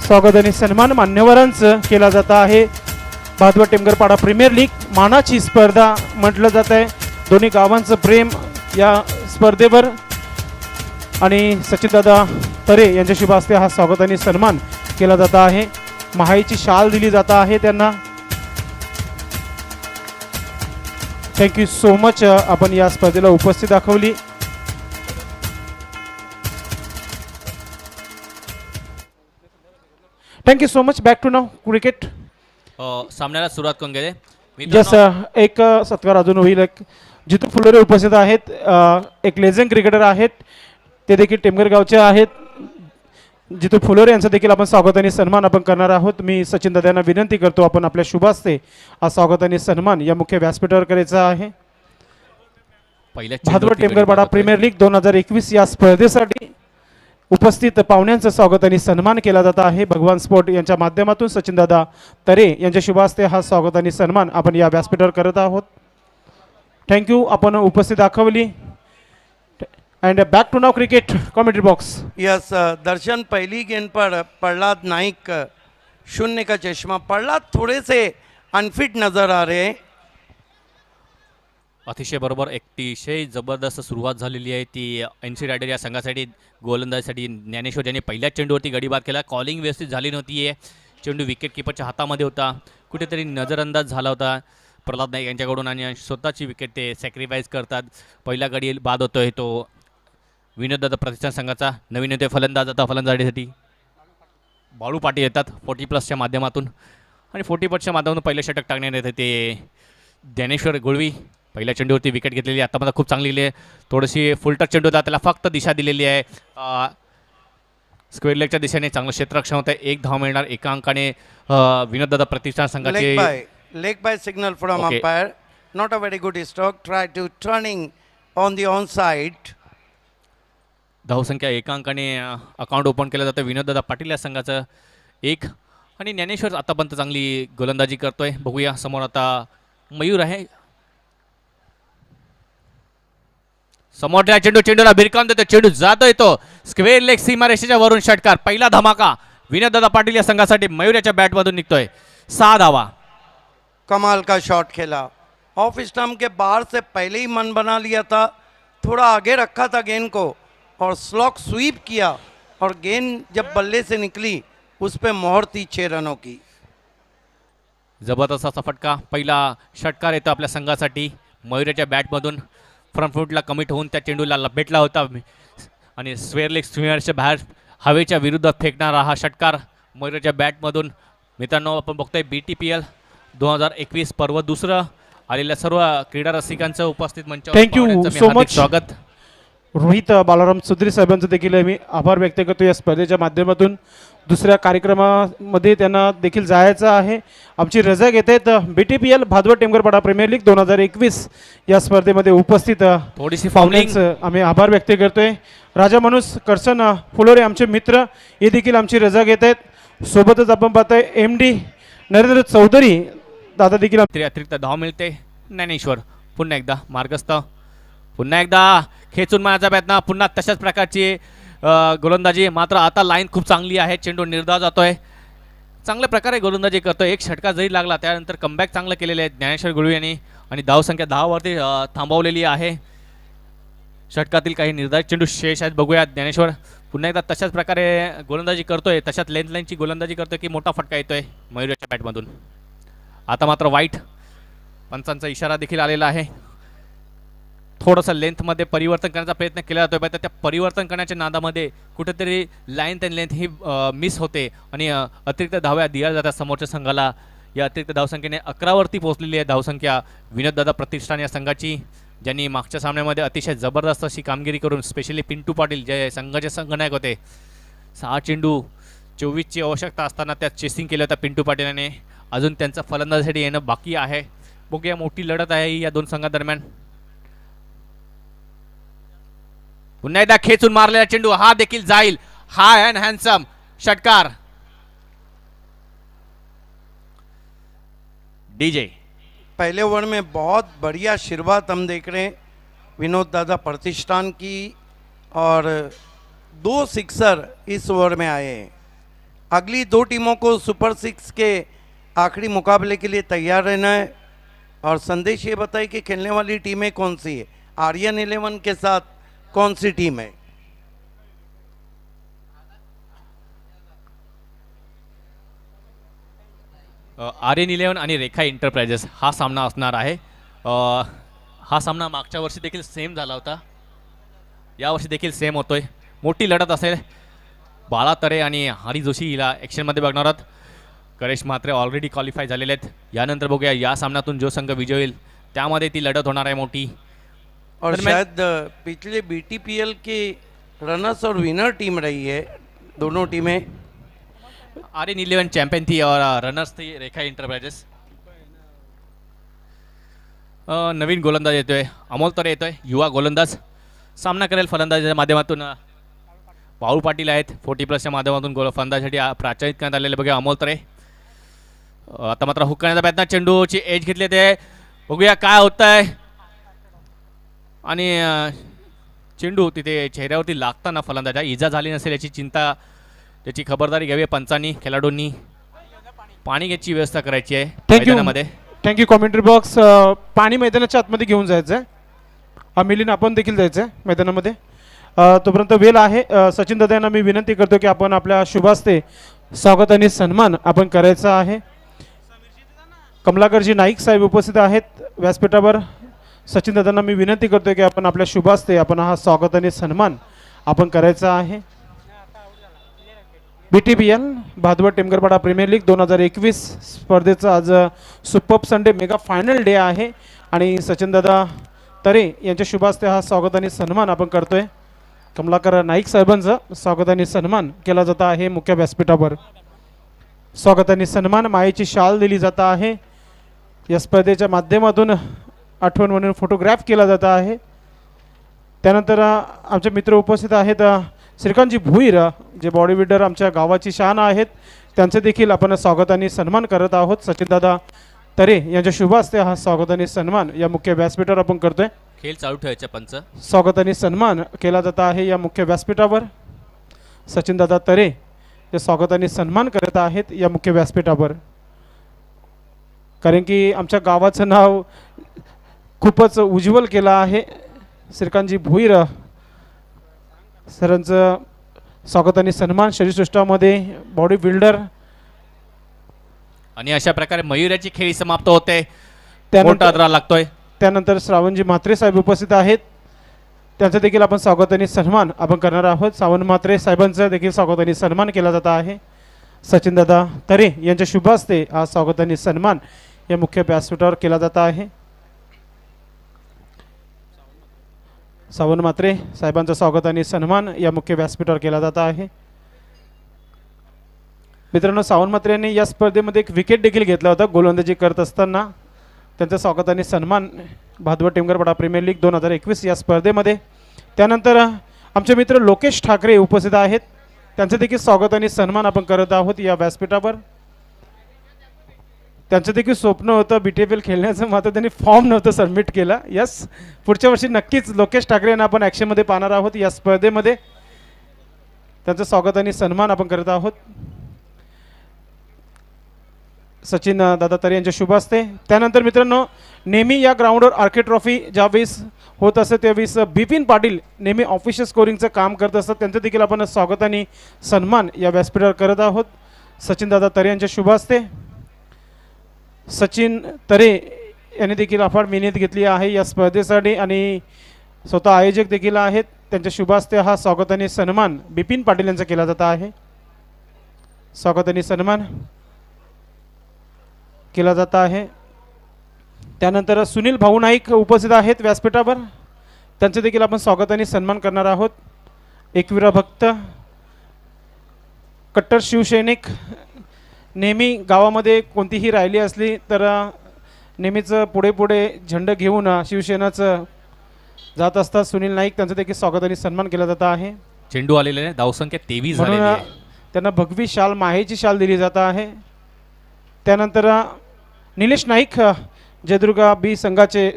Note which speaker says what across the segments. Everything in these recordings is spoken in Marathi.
Speaker 1: स्वागत आणि सन्मान मान्यवरांचं केला जात आहे। भादवा टेमगरपाडा प्रीमियर लीग मानाची स्पर्धा म्हटलं जात आहे। दोन्ही गावांचं प्रेम या स्पर्धेवर आणि सचिनदादा तरे यांच्या शुभ हस्ते हा स्वागत आणि सन्मान केला जात आहे। महाईची शाल दिली जात आहे त्यांना। थँक्यू सो मच आपण या स्पर्धेला उपस्थित दाखवली। Thank you so much. Back to नाव क्रिकेट
Speaker 2: सामन्याला सुरुवात करून गेले।
Speaker 1: यस एक सत्कार अजून होईल। एक जितू फुलोरे उपस्थित आहेत, एक लेजंड क्रिकेटर आहेत, ते देखील टेमगर गावचे आहेत। जितू फुलोरे यांचं देखील आपण स्वागत आणि सन्मान आपण करणार आहोत। मी सचिन दादांना विनंती करतो आपण आपल्या शुभ हस्ते हा स्वागत आणि सन्मान या मुख्य व्यासपीठावर करायचा आहे। भादवा टेमगरपाडा प्रीमियर लीग 2021 या स्पर्धेसाठी उपस्थित पाहुण्यांचं स्वागत आणि सन्मान केला जात आहे। भगवान स्पोर्ट यांच्या माध्यमातून सचिनदादा तरे यांच्या शुभ हस्ते हा स्वागत आणि सन्मान आपण या व्यासपीठावर करत आहोत। थँक्यू आपण उपस्थित दाखवली। And back to now cricket commentary box.
Speaker 3: Yes Darshan पहली गेंद पर प्रहलाद नाइक 0 का चश्मा। प्रहलाद थोड़े से अनफिट नजर आ रहे हैं।
Speaker 2: अतिशय बरोबर अतिशय जबरदस्त सुरुवात झालेली आहे ती एनसी रायडर या संघासाठी। गोलंदाजीसाठी ज्ञानेश्वर यांनी पहिल्याच चेंडूवरती गडी बाद केला। कॉलिंग व्यवस्थित झाली नव्हती आहे। चेंडू विकेट किपरच्या हातामध्ये होता, कुठेतरी नजरअंदाज झाला होता प्रल्हाद नाईक यांच्याकडून आणि स्वतःची विकेट ते सॅक्रिफाईस करतात। पहिला गडी बाद होतोय तो विनोददादा प्रतिष्ठान संघाचा। नवीन येतोय फलंदाज आता फलंदाजीसाठी बाळू पाटील येतात 40+ माध्यमातून आणि 40+ माध्यमातून पहिलं षटक टाकण्यात येतं ते ज्ञानेश्वर गुळवी। पहिल्या चेंडूवरती विकेट घेतलेली आता मला खूप चांगली आहे। थोडीशी फुलटच चेंडू होता, त्याला फक्त दिशा दिलेली आहे स्क्वेअर लेगच्या दिशेने। चांगलं क्षेत्ररक्षण होतं। 1 धाव मिळणार एका अंकाने विनोददादा प्रतिष्ठान संघाचे।
Speaker 3: Leg bye signal from umpire, not a very good stroke, try to turning on the on side.
Speaker 2: धावसंख्या एका अंकाने अकाउंट ओपन केलं जातं विनोददादा पाटील या संघाचं 1 आणि ज्ञानेश्वर आतापर्यंत चांगली गोलंदाजी करतोय। बघूया समोर आता मयूर आहे। समोरच्या चेंडूला भिरकावून देतो, चेंडू जातोय तो स्क्वेअर लेग सीमारेषेच्या वरून षटकार। पहिला धमाका विनोददादा पाटील या संघासाठी मयूर याच्या बॅटमधून निघतोय। 6 धावा।
Speaker 3: कमाल का शॉट खेला, ऑफ स्टंप के बाहर से पहले ही मन बना लिया था, थोड़ा आगे रखा था गेंद को और स्लॉक स्वीप किया और गेंद जब बल्ले से निकली उस पे मोहर थी 6 रनों की।
Speaker 2: जबरदस्त असा फटका पहिला षटकार येतो आपल्या संघासाठी मयूरच्या बॅटमधून। फ्रंट फूटला कमिट होऊन त्या चेंडूला लपेटला होता आणि स्क्वेअर लेग स्विमरच्या बाहेर हवेच्या विरुद्ध फेकणारा हा षटकार मयूरच्या बॅटमधून। मित्रांनो आपण बघतोय BTPL 2021 पर्व दुसरं आलेल्या सर्व क्रीडा रसिकांचं उपस्थित मंचावर
Speaker 1: थँक्यू सो मच
Speaker 2: स्वागत।
Speaker 1: रोहित बालाराम सुद्री साहेबांचं देखील मी आभार व्यक्त करतो या स्पर्धेच्या माध्यमातून। दुसऱ्या कार्यक्रमामध्ये त्यांना देखील जायचं आहे। आमची रजा घेत आहेत BTPL भादवा टेमगरपाडा प्रीमियर लीग 2021 या स्पर्धेमध्ये उपस्थित
Speaker 2: थोडीशी
Speaker 1: पाहुण्यांचं आम्ही आभार व्यक्त करतोय। राजा माणूस करसन फुलोरे आमचे मित्र हे देखील आमची रजा घेत आहेत। सोबतच आपण पाहतोय MD नरेंद्र चौधरी दादा देखील
Speaker 2: अतिरिक्त धाव मिळते। ज्ञानेश्वर पुन्हा एकदा मार्गस्थ, पुन्हा एकदा खेचून मारण्याचा प्रयत्न, पुन्हा तशाच प्रकारची गोलंदाजी। मात्र आता लाईन खूप चांगली आहे, चेंडू निर्धाव जातोय, चांगल्या प्रकारे गोलंदाजी करतोय। एक षटका जरी लागला त्यानंतर कमबॅक चांगलं केलेलं आहे ज्ञानेश्वर गुळवी यांनी आणि धावसंख्या 10 वरती थांबवलेली आहे। षटकातील काही निर्धारित चेंडू शेष आहेत, बघूया। ज्ञानेश्वर पुन्हा एकदा तशाच प्रकारे गोलंदाजी करतोय, तशाच लाईनची गोलंदाजी करतोय की मोठा फटका येतोय मयूरच्या बॅटमधून। आता मात्र वाईट पंचांचा इशारा देखील आलेला आहे। थोडंसं लेंथमध्ये परिवर्तन करण्याचा प्रयत्न केला जातोय, पण त्या परिवर्तन करण्याच्या नादामध्ये कुठेतरी लाईन आणि लेंथ ही मिस होते आणि अतिरिक्त धाव्या दिल्या जातात समोरच्या संघाला। या अतिरिक्त धावसंख्येने 11 वरती पोहोचलेली आहे धावसंख्या विनोददादा प्रतिष्ठान या संघाची, ज्यांनी मागच्या सामन्यामध्ये अतिशय जबरदस्त अशी कामगिरी करून स्पेशली पिंटू पाटील जे संघाचे संघनायक होते 6 चेंडू 24ची आवश्यकता असताना त्यात चेसिंग केलं होतं पिंटू पाटील याने। अजून त्यांचा फलंदाजीसाठी येणं बाकी आहे। बघूया, मोठी लढत आहे या दोन संघादरम्यान। पुन्हा एकदा खेचून मारलेला चेंडू हा देखील जाईल, हाय अँड हँडसम षटकार। डीजे
Speaker 3: पहले ओवर में बहुत बढ़िया शुरुआत हम देख रहे हैं विनोद दादा प्रतिष्ठान की और 2 सिक्सर इस ओवर में आए हैं। अगली दो टीमों को सुपर 6 के आखिरी मुकाबले के लिए तैयार रहना है। और संदेश ये बताइए कि खेलने वाली टीमें कौन सी है, आर्यन 11 के साथ कौन सी टीम है?
Speaker 2: आर्यन 11 आणि रेखा एंटरप्राइजेस हा सामना असणार आहे. हा सामना मागच्या वर्षी देखील सेम झाला होता, यावर्षी देखील सेम होतोय. मोठी लढत असेल. बाळा तरे आणि हरी जोशी हिला ॲक्शनमध्ये बघणार आहोत. करेश म्हात्रे ऑलरेडी क्वालिफाय झालेले आहेत. यानंतर बघूया या सामन्यातून जो संघ विजय होईल त्यामध्ये ती लढत होणार आहे मोठी.
Speaker 3: और
Speaker 2: दरम्यान-
Speaker 3: शायद पिछले BTPL की रनर्स और विनर टीम रही है दोनों टीमें.
Speaker 2: आर्यन 11 चॅम्पियन थी और रनर्स थी रेखा एंटरप्राइजेस. नवीन गोलंदाज येतोय, अमोल तरे येतोय, युवा गोलंदाज. सामना करेल फलंदाजाच्या माध्यमातून पाऊल पाटील आहेत. 40+ माध्यमातून फलंदाजासाठी प्राचारित करण्यात आलेले बघूया अमोल तरे. आता मात्र हुक करण्याचा प्रयत्न, चेंडूची एज घेतली ते बघूया काय होत आहे. आणि चेंडू तिथे चेहऱ्यावरती लागताना फलंदाजा इजा झाली नसेल याची चिंता, त्याची खबरदारी घ्यावी पंचांनी. खेळाडूंनी पाणी घ्यायची व्यवस्था करायची आहे मैदानामध्ये.
Speaker 1: Thank you commentary box. पाणी मैदानाच्या आतमध्ये घेऊन जायचं आहे. मिलिंद आपण देखील जायचं आहे मैदानामध्ये. तोपर्यंत वेळ आहे. सचिन दादा यांना मी विनंती करतो की आपण आपल्या शुभास्ते स्वागत आणि सन्मान आपण करायचा आहे. कमलाकरजी नाईक साहेब उपस्थित आहेत व्यासपीठावर. सचिन दादांना मी विनंती करतो की आपण आपल्या शुभास्ते आपण हा स्वागत आणि सन्मान आपण करायचा आहे. BTPL भादवड टेमगरपाडा प्रीमियर लीग 2021 स्पर्धेचा आज super Sunday mega final day आहे आणि सचिनदादा तरे यांच्या शुभास्ते हा स्वागत आणि सन्मान आपण करतोय. कमलाकर नाईक साहेबांचं स्वागत आणि सन्मान केला जात आहे मुख्य व्यासपीठावर. स्वागत आणि सन्मान मायेची शाल दिली जात आहे. या स्पर्धेच्या माध्यमातून आठवण म्हणून फोटोग्राफ केला जात आहे. त्यानंतर आमचे मित्र उपस्थित आहेत श्रीकांतजी भुईर, जे बॉडी बिल्डर आमच्या गावाची शान आहेत, त्यांचे देखील आपण स्वागत आणि सन्मान करत आहोत. सचिनदादा तरे यांच्या शुभ हस्ते हा स्वागत आणि सन्मान या मुख्य व्यासपीठावर आपण करतोय.
Speaker 2: खेळ चालू ठेवायचे पंच.
Speaker 1: स्वागत आणि सन्मान केला जात आहे या मुख्य व्यासपीठावर. सचिनदादा तरे हे स्वागत आणि सन्मान करत आहेत या मुख्य व्यासपीठावर. कारण की आमच्या गावाचं नाव खूपच उज्ज्वल केलं आहे. श्रीकांतजी भुईर सरांचं स्वागत आणि सन्मान. शरीरसृष्टामध्ये बॉडी बिल्डर.
Speaker 2: आणि अशा प्रकारे मयुराची खेळी समाप्त होते.
Speaker 1: त्यानंतर
Speaker 2: मोठा लागतोय.
Speaker 1: त्यानंतर श्रावणजी म्हात्रे साहेब उपस्थित आहेत. त्यांचं देखील आपण स्वागत आणि सन्मान आपण करणार आहोत. सावंत म्हात्रे साहेबांचं देखील स्वागत आणि सन्मान केला जात आहे. सचिनदादा तरे यांच्या शुभ हस्ते हा स्वागत आणि सन्मान या मुख्य व्यासपीठावर केला जात आहे. सावंत म्हात्रे साहेबांचं स्वागत आणि सन्मान या मुख्य व्यासपीठावर केला जात आहे. मित्रांनो, सावंत म्हात्रे यांनी या स्पर्धेमध्ये एक विकेट देखील घेतला होता गोलंदाजी करत असताना. त्यांचं स्वागत आणि सन्मान भादवड टेमगरपाडा प्रीमियर लीग 2021 या स्पर्धेमध्ये. त्यानंतर आमचे मित्र लोकेश ठाकरे उपस्थित आहेत. त्यांचं देखील स्वागत आणि सन्मान आपण करत आहोत या व्यासपीठावर. त्यांचं देखील स्वप्न होतं BTPL खेळण्याचं, मात्र त्यांनी फॉर्म नव्हतं सबमिट केला. यस, पुढच्या वर्षी नक्कीच लोकेश ठाकरे यांना आपण ॲक्शनमध्ये पाहणार आहोत या स्पर्धेमध्ये. त्यांचं स्वागत आणि सन्मान आपण करत आहोत. सचिन दादा तरे यांच्या शुभ हस्ते. त्यानंतर मित्रांनो, नेहमी या ग्राउंडवर आर्के ट्रॉफी ज्यावेळेस होत असते त्यावेळेस बिपिन पाटील नेहमी ऑफिशियल स्कोरिंगचं काम करत असतात. त्यांचं देखील आपण स्वागत आणि सन्मान या व्यासपीठावर करत आहोत. सचिन दादा तरे यांच्या शुभ हस्ते. सचिन तरे यांनी देखील अफाट मेहनत घेतली आहे या स्पर्धेसाठी आणि स्वतः आयोजक देखील आहेत. त्यांच्या शुभ हस्ते हा स्वागत आणि सन्मान बिपिन पाटील यांचा केला जात आहे. स्वागत आणि सन्मान केला जात आहे. त्यानंतर सुनील भाऊ नाईक उपस्थित आहेत व्यासपीठावर. त्यांचे देखील आपण स्वागत आणि सन्मान करणार आहोत. एकवीरा भक्त, कट्टर शिवसैनिक, नेहमी गावामध्ये कोणतीही रॅली असली तर नेहमीच पुढे पुढे झेंडा घेऊन शिवसेनाचं जात असतात. सुनील नाईक, त्यांचं देखील स्वागत आणि सन्मान केला जात आहे.
Speaker 2: चेंडू आलेले आहे, धावसंख्या 23 झालेली
Speaker 1: म्हणून
Speaker 2: आहे.
Speaker 1: त्यांना भगवी शाल, माहेची शाल दिली जात आहे. त्यानंतर निलेश नाईक, जयदुर्गा B संघाचे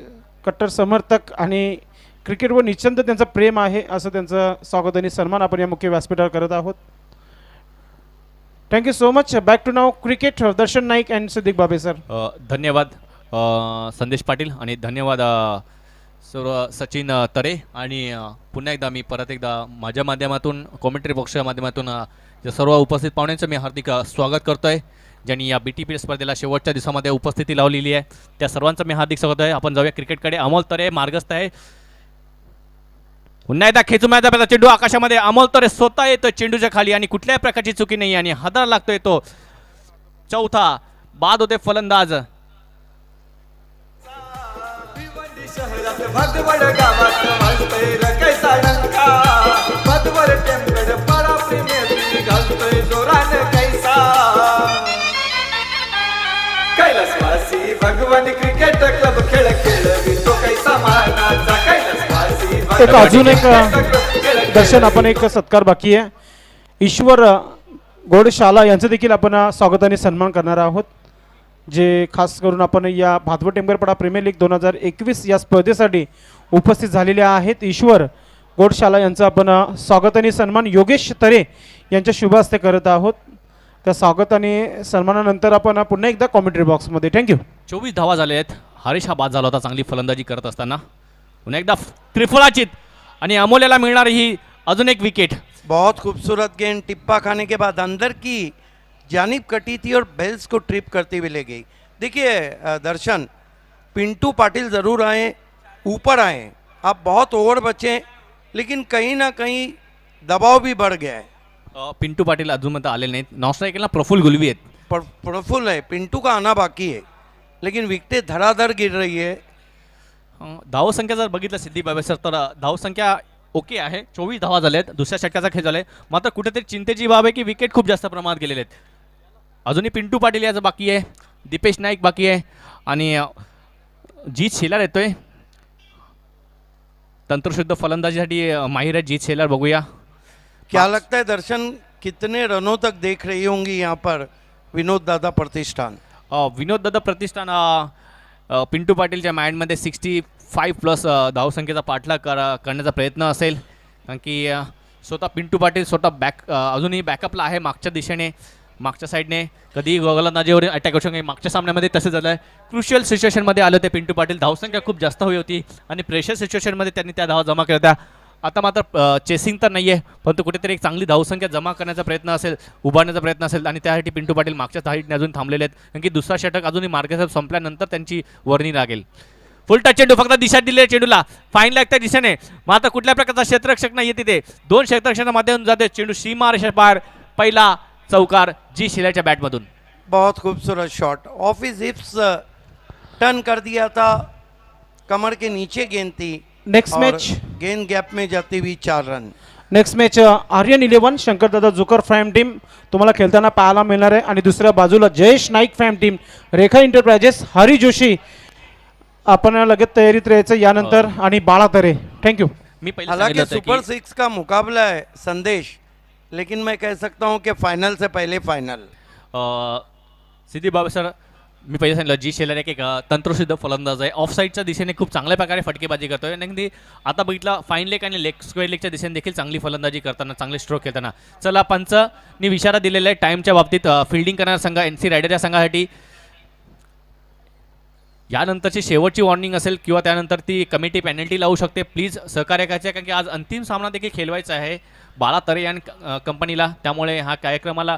Speaker 1: कट्टर समर्थक आणि क्रिकेटवर निश्चित त्यांचं प्रेम आहे, असं त्यांचं स्वागत आणि सन्मान आपण या मुख्य व्यासपीठावर करत आहोत. Thank you so much. Back to नाव cricket Darshan Naik and Siddiq Babe sir.
Speaker 2: धन्यवाद संदेश पाटील आणि धन्यवाद सर्व सचिन तरे आणि पुन्हा एकदा मी परत एकदा माझ्या माध्यमातून कॉमेंट्री बॉक्सच्या माध्यमातून या सर्व उपस्थित पाहुण्यांचं मी हार्दिक स्वागत करतोय ज्यांनी या BTPL स्पर्धेला शेवटच्या दिवसामध्ये उपस्थिती लावलेली आहे त्या सर्वांचं मी हार्दिक स्वागत आहे. आपण जाऊया क्रिकेटकडे. अमोल तरे मार्गस्थ आहे. पुन्हा एकदा खेचून माझा चेंडू आकाशामध्ये. अमोल तरे स्वतः येतो चेंडूच्या खाली आणि कुठल्याही प्रकारची चुकी नाही आणि हादरा लागतोय तो. चौथा बाद होते फलंदाज.
Speaker 4: शहरात भदवड गावात वाजतोय र कैसा डंका भदवर टेमगड पडा प्रेमी घालतोय जोरान कैसा कैलासवासी भगवान क्रिकेट क्लब खेळ खेळवितो कैसा मानाचा कैलासवासी
Speaker 1: एक अजून एक दर्शन आपण एक सत्कार बाकी आहे. ईश्वर गोडशाला यांचं देखील आपण स्वागत आणि सन्मान करणार आहोत जे खास करून आपण या भादवड टेंबरपडा प्रीमियर लीग 2021 या स्पर्धेसाठी उपस्थित झालेले आहेत. ईश्वर गोडशाला यांचं आपण स्वागत आणि सन्मान योगेश तरे यांच्या शुभ हस्ते करत आहोत. त्या स्वागत आणि सन्मानानंतर आपण पुन्हा एकदा कॉमेंट्री बॉक्समध्ये. थँक्यू.
Speaker 2: 24 धावा झाले आहेत. हरीश हा बाद झाला होता चांगली फलंदाजी करत असताना. पुन्हा एकदा त्रिफळाचित आणि अमोल्याला मिळणार ही अजून एक विकेट.
Speaker 3: बहुत खूबसूरत गेंद टिप्पा खाने के बाद अंदर की जानिब कटी थी और बेल्स को ट्रिप करती हुई ले गई. देखिए दर्शन, पिंटू पाटिल ज़रूर आए, ऊपर आए, आप बहुत ओवर बचे, लेकिन कहीं ना कहीं दबाव भी बढ़ गया है.
Speaker 2: पिंटू पाटील अजून आलेले नाहीत. नॉस्ट्रायकरला प्रफुल्ल गुलवी आहेत.
Speaker 3: प्रफुल्ल है, पिंटू का आना बाकी है, लेकिन विकेटें धड़ाधड़ गिर रही है.
Speaker 2: धावसंख्या जर बघितलं सिद्धी बाबे सर तर धावसंख्या ओके आहे. 24 धावा झाल्या आहेत. दुसऱ्या षटकाचा खेळ झालाय. मात्र कुठेतरी चिंतेची बाब आहे की विकेट खूप जास्त प्रमाणात गेलेले आहेत. अजूनही पिंटू पाटील याचं बाकी आहे. दीपेश नाईक बाकी आहे आणि जीत शेलार येतोय. तंत्रशुद्ध फलंदाजीसाठी माहिर आहे जीत शेलार. बघूया
Speaker 3: क्या लगता है दर्शन, कितने रनों तक देख रही होंगी यहाँ पर विनोद दादा प्रतिष्ठान?
Speaker 2: विनोद दादा प्रतिष्ठान पिंटू पाटीलच्या माइंडमध्ये 65+ धावसंख्येचा पाठलाग करण्याचा प्रयत्न असेल कारण की स्वतः पिंटू पाटील स्वतः अजूनही बॅकअपला आहे मागच्या दिशेने मागच्या साईडने. कधीही गोलंदाजीवर अटॅक करू शकतो. मागच्या सामन्यामध्ये तसं झालं आहे. क्रुशियल सिच्युएशनमध्ये आलं ते पिंटू पाटील. धावसंख्या खूप जास्त हवी होती आणि प्रेशर सिच्युएशनमध्ये त्यांनी त्या धावा जमा केल्या होत्या. आता मात्र चेसिंग तर नाही आहे परंतु कुठेतरी एक चांगली धावसंख्या जमा करण्याचा प्रयत्न असेल, उभारण्याचा प्रयत्न असेल आणि त्यासाठी पिंटू पाटील मागच्या साईडने अजून थांबलेले आहेत कारण की दुसरा षटक अजूनही मार्गदर्शक संपल्यानंतर त्यांची वर्णी लागेल. फुल टच चेंडू फक्त दिशा दिले चेंडूला फाईन लागत्या दिशेने. मात्र कुठल्या प्रकारचा क्षेत्ररक्षक नाही तिथे. 2 क्षेत्ररक्षकांच्या माध्यमातून जाते चेंडू सीमा रेषा पार. पहिला चौकार जी शिलाच्या बॅटमधून.
Speaker 3: बहुत खूबसूरत shot. Of his hips turn कर दिया था, कमर के नीचे गेंद थी.
Speaker 1: नेक्स्ट
Speaker 3: और
Speaker 1: मॅच
Speaker 3: गेंद गैप में जाती हुई 4 रन.
Speaker 1: नेक्स्ट मॅच आर्यन 11 शंकरदादा जुकर फॅम टीम तुम्हाला खेळताना पाहायला मिळणार आहे आणि दुसऱ्या बाजूला Jayesh Naik fam team Rekha enterprises Hari Joshi. आपण लगेच तयारीत राहायचं यानंतर आणि बाळा तरे. थँक्यू.
Speaker 2: मी पहिले
Speaker 3: हालांकि
Speaker 2: सांगितलं होतं
Speaker 3: सुपर
Speaker 2: की
Speaker 3: 6 का मुकाबला है संदेश, लेकिन मैं कह सकता हूं कि फाइनल से पहले फाइनल.
Speaker 2: सिद्धी बाबा सर मी पहिले सांगितलं जी शेलर एक तंत्रशुद्ध फलंदाज आहे. ऑफ साईडच्या दिशेने खूप चांगल्या प्रकारे फटकेबाजी करतोय आणि आता बघितलं फाईन लेग आणि लेग स्क्वेअर लेगच्या दिशेने देखील चांगली फलंदाजी करताना चांगले स्ट्रोक खेळताना. चला पंचनी इशारा दिलेला आहे टाईमच्या बाबतीत फिल्डिंग करणारा संघ NC रायडर या संघासाठी यानंतरची शेवटची वॉर्निंग असेल किंवा त्यानंतर ती कमिटी पेनल्टी लावू शकते. प्लीज सहकार्य करायचे कारण की आज अंतिम सामना देखील खेळवायचा आहे बाळा तरे या कंपनीला. त्यामुळे हा कार्यक्रमाला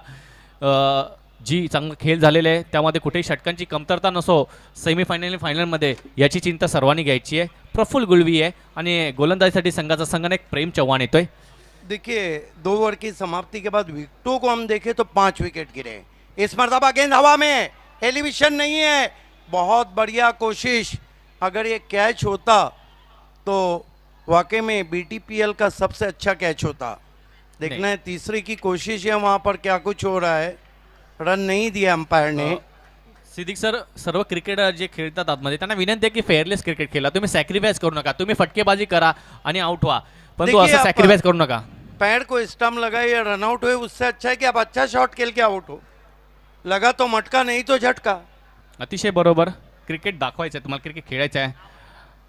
Speaker 2: जी चांगला खेळ झालेले आहे त्यामध्ये कुठेही षटकांची कमतरता नसो. सेमीफायनल फायनलमध्ये याची चिंता सर्वांनी घ्यायची आहे. प्रफुल्ल गुलवी आहे आणि गोलंदाजीसाठी संघाचा संघनायक प्रेम चव्हाण येतोय.
Speaker 3: देखिए 2 ओवर की समाप्ति के बाद विकेटों को हम देखें तो 5 विकेट गिरे. इस मरतबा गेंद हवा में, एलिवेशन नहीं है. बहुत बढ़िया कोशिश. अगर ये कैच होता तो वाकई में BTPL का सबसे अच्छा कैच होता. देखना है तीसरी की कोशिश है वहाँ पर क्या कुछ हो रहा है. रन नहीं दिया अंपायर ने.
Speaker 2: सिद्दीक सर सर्व क्रिकेटर जे खेळतात आतमध्ये त्यांना विनंती आहे की फेअरलेस क्रिकेट खेळा. तुम्ही सॅक्रिफाईस करू नका. तुम्ही फटकेबाजी करा आणि आउट व्हा परंतु
Speaker 3: देखिए
Speaker 2: असं सॅक्रिफाईस करू नका.
Speaker 3: पैर को स्टंप लगाए या रन आउट हुए उससे अच्छा है कि आप अच्छा शॉट खेल के आउट हो. लगा तो मटका, नहीं तो झटका.
Speaker 2: अतिशय बरोबर. क्रिकेट दाखवायचं आहे तुम्हाला, क्रिकेट खेळायचं आहे.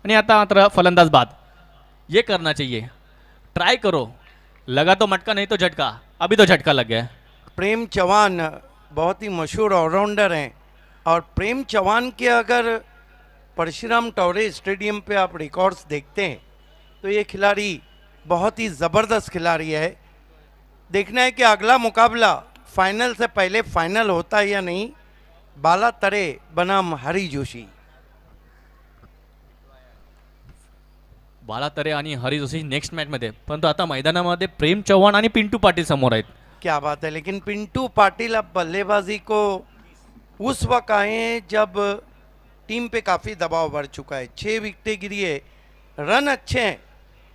Speaker 2: आणि आता मात्र फलंदाज बाद. ये करना चाहिए, ट्राई करो. लगा तो मटका नहीं तो झटका. अभी तो झटका लग गया.
Speaker 3: प्रेम चौहान बहुत ही मशहूर ऑलराउंडर हैं और प्रेम चौहान के अगर परशुराम टॉरे स्टेडियम पे आप रिकॉर्ड्स देखते हैं तो ये खिलाड़ी बहुत ही ज़बरदस्त खिलाड़ी है। देखना है कि अगला मुकाबला फाइनल से पहले फाइनल होता है या नहीं। बाला तरे बनाम हरी जोशी।
Speaker 2: बाला तरे आणि हरी जोशी नेक्स्ट मॅचमध्ये, परंतु आता मैदानामध्ये प्रेम चव्हाण आणि पिंटू पाटील समोर आहेत.
Speaker 3: क्या बात है, लेकिन पिंटू पाटिल अब बल्लेबाजी को उस वक्त आए हैं जब टीम पे काफ़ी दबाव बढ़ चुका है। 6 विकेटें गिरी है, रन अच्छे हैं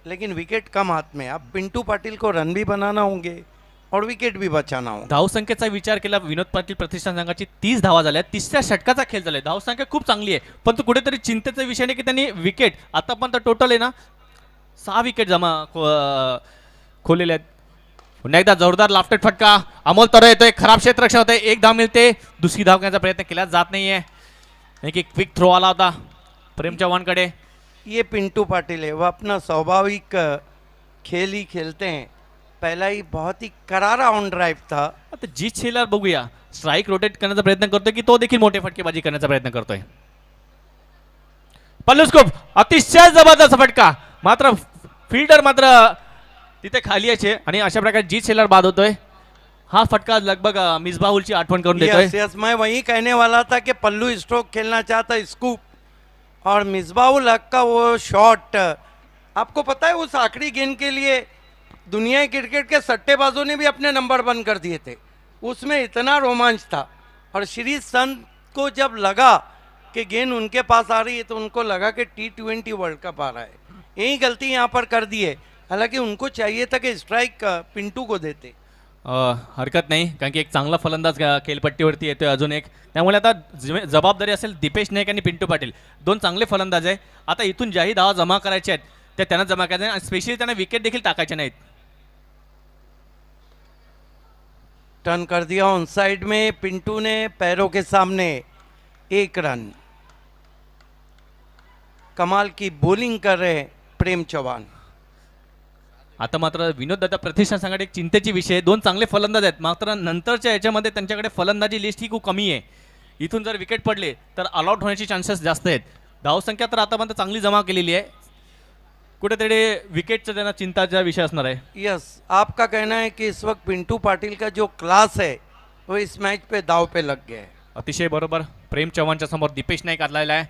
Speaker 3: लेकिन विकेट कम हाथ में। अब पिंटू पाटिल को रन भी बनाना होंगे और विकेट भी बचाना होगा।
Speaker 2: धावसंख्येचा विचार केला विनोद पाटील प्रतिष्ठान संघाची 30 धावा झाल्या. तिसऱ्या षटकाचा खेळ झालाय. धावसंख्या खूप चांगली आहे, परंतु कुठेतरी चिंतेचा विषय नाही की त्यांनी विकेट आतापर्यंत टोटल आहे ना 6 विकेट खोलेले आहेत. पुन्हा एकदा जोरदार लाफ्टेड फटका. अमोल तरे येतोय, खराब क्षेत्ररक्षण होतंय. एक धाव मिळते. दुसरी धाव घेण्याचा प्रयत्न केला जात नाहीये. एक क्विक थ्रो आला होता प्रेम चव्हाणकडे.
Speaker 3: ये पिंटू पाटिल है, वो अपना स्वाभाविक खेल ही खेलते हैं। पहला ही बहुत ही करारा ऑन ड्राइव था।
Speaker 2: आता जीत शेलर बघूया, स्ट्राइक रोटेट करण्याचा प्रयत्न करतोय की तो देखील मोठे फटकेबाजी करण्याचा प्रयत्न करतोय. पल्लूस्कोप अतिशय जबरदस्त फटका, मात्र फील्डर मात्र तिथे खाली आहे आणि अशा प्रकारे जीत शेलर बाद होतोय. हा फटका लगभग मिसबाहुलची आठवण करून देतोय.
Speaker 3: यस यस, मैं वही कहने वाला था कि पल्लू स्ट्रोक खेलना चाहता स्कूप और मिसबाहुल हक का वो शॉट। आपको पता है उस आखिरी गेंद के लिए दुनिया क्रिकेट के सट्टेबाजों ने भी अपने नंबर बंद कर दिए थे। उसमें इतना रोमांच था और श्री संत को जब लगा कि गेंद उनके पास आ रही है तो उनको लगा कि T20 वर्ल्ड कप आ रहा है। यही गलती यहाँ पर कर दी है, हालांकि उनको चाहिए था कि स्ट्राइक पिंटू को देते।
Speaker 2: हरकत नाही, कारण की एक चांगला फलंदाज खेळपट्टीवरती येतोय अजून एक. त्यामुळे आता जबाबदारी असेल दीपेश नाईक आणि पिंटू पाटील, दोन चांगले फलंदाज आहे. आता इथून ज्याही धावा जमा करायच्या आहेत त्या त्यांना जमा करायच्या आणि स्पेशली त्यांना विकेट देखील टाकायच्या नाहीत.
Speaker 3: टर्न कर दिया ऑन साइड में, पिंटू ने पैरों के सामने 1 रन। कमाल की बॉलिंग कर रहे प्रेम चौहान।
Speaker 2: आता मात्र विनोद दादा प्रतिष्ठान संघात एक चिंतेची विषय, दोन चांगले फलंदाज आहेत, मात्र नंतरच्या याच्यामध्ये त्यांच्याकडे फलंदाजी लिस्ट ही खूप कमी आहे. इथून जर विकेट पडले तर ऑलआउट होण्याचे चान्सेस जास्त आहेत. धावसंख्या तर आतापर्यंत चांगली जमा केलेली आहे, कुठेतरी विकेटचा त्यांना चिंताचा विषय असणार आहे.
Speaker 3: यस, आपका कहना है कि इस वक्त पिंटू पाटिल का जो क्लास है वो इस मैच पे दाव पे लग गया है।
Speaker 2: अतिशय बरोबर. प्रेम चव्हाणच्या समोर दीपेश नाईक आलेला आहे.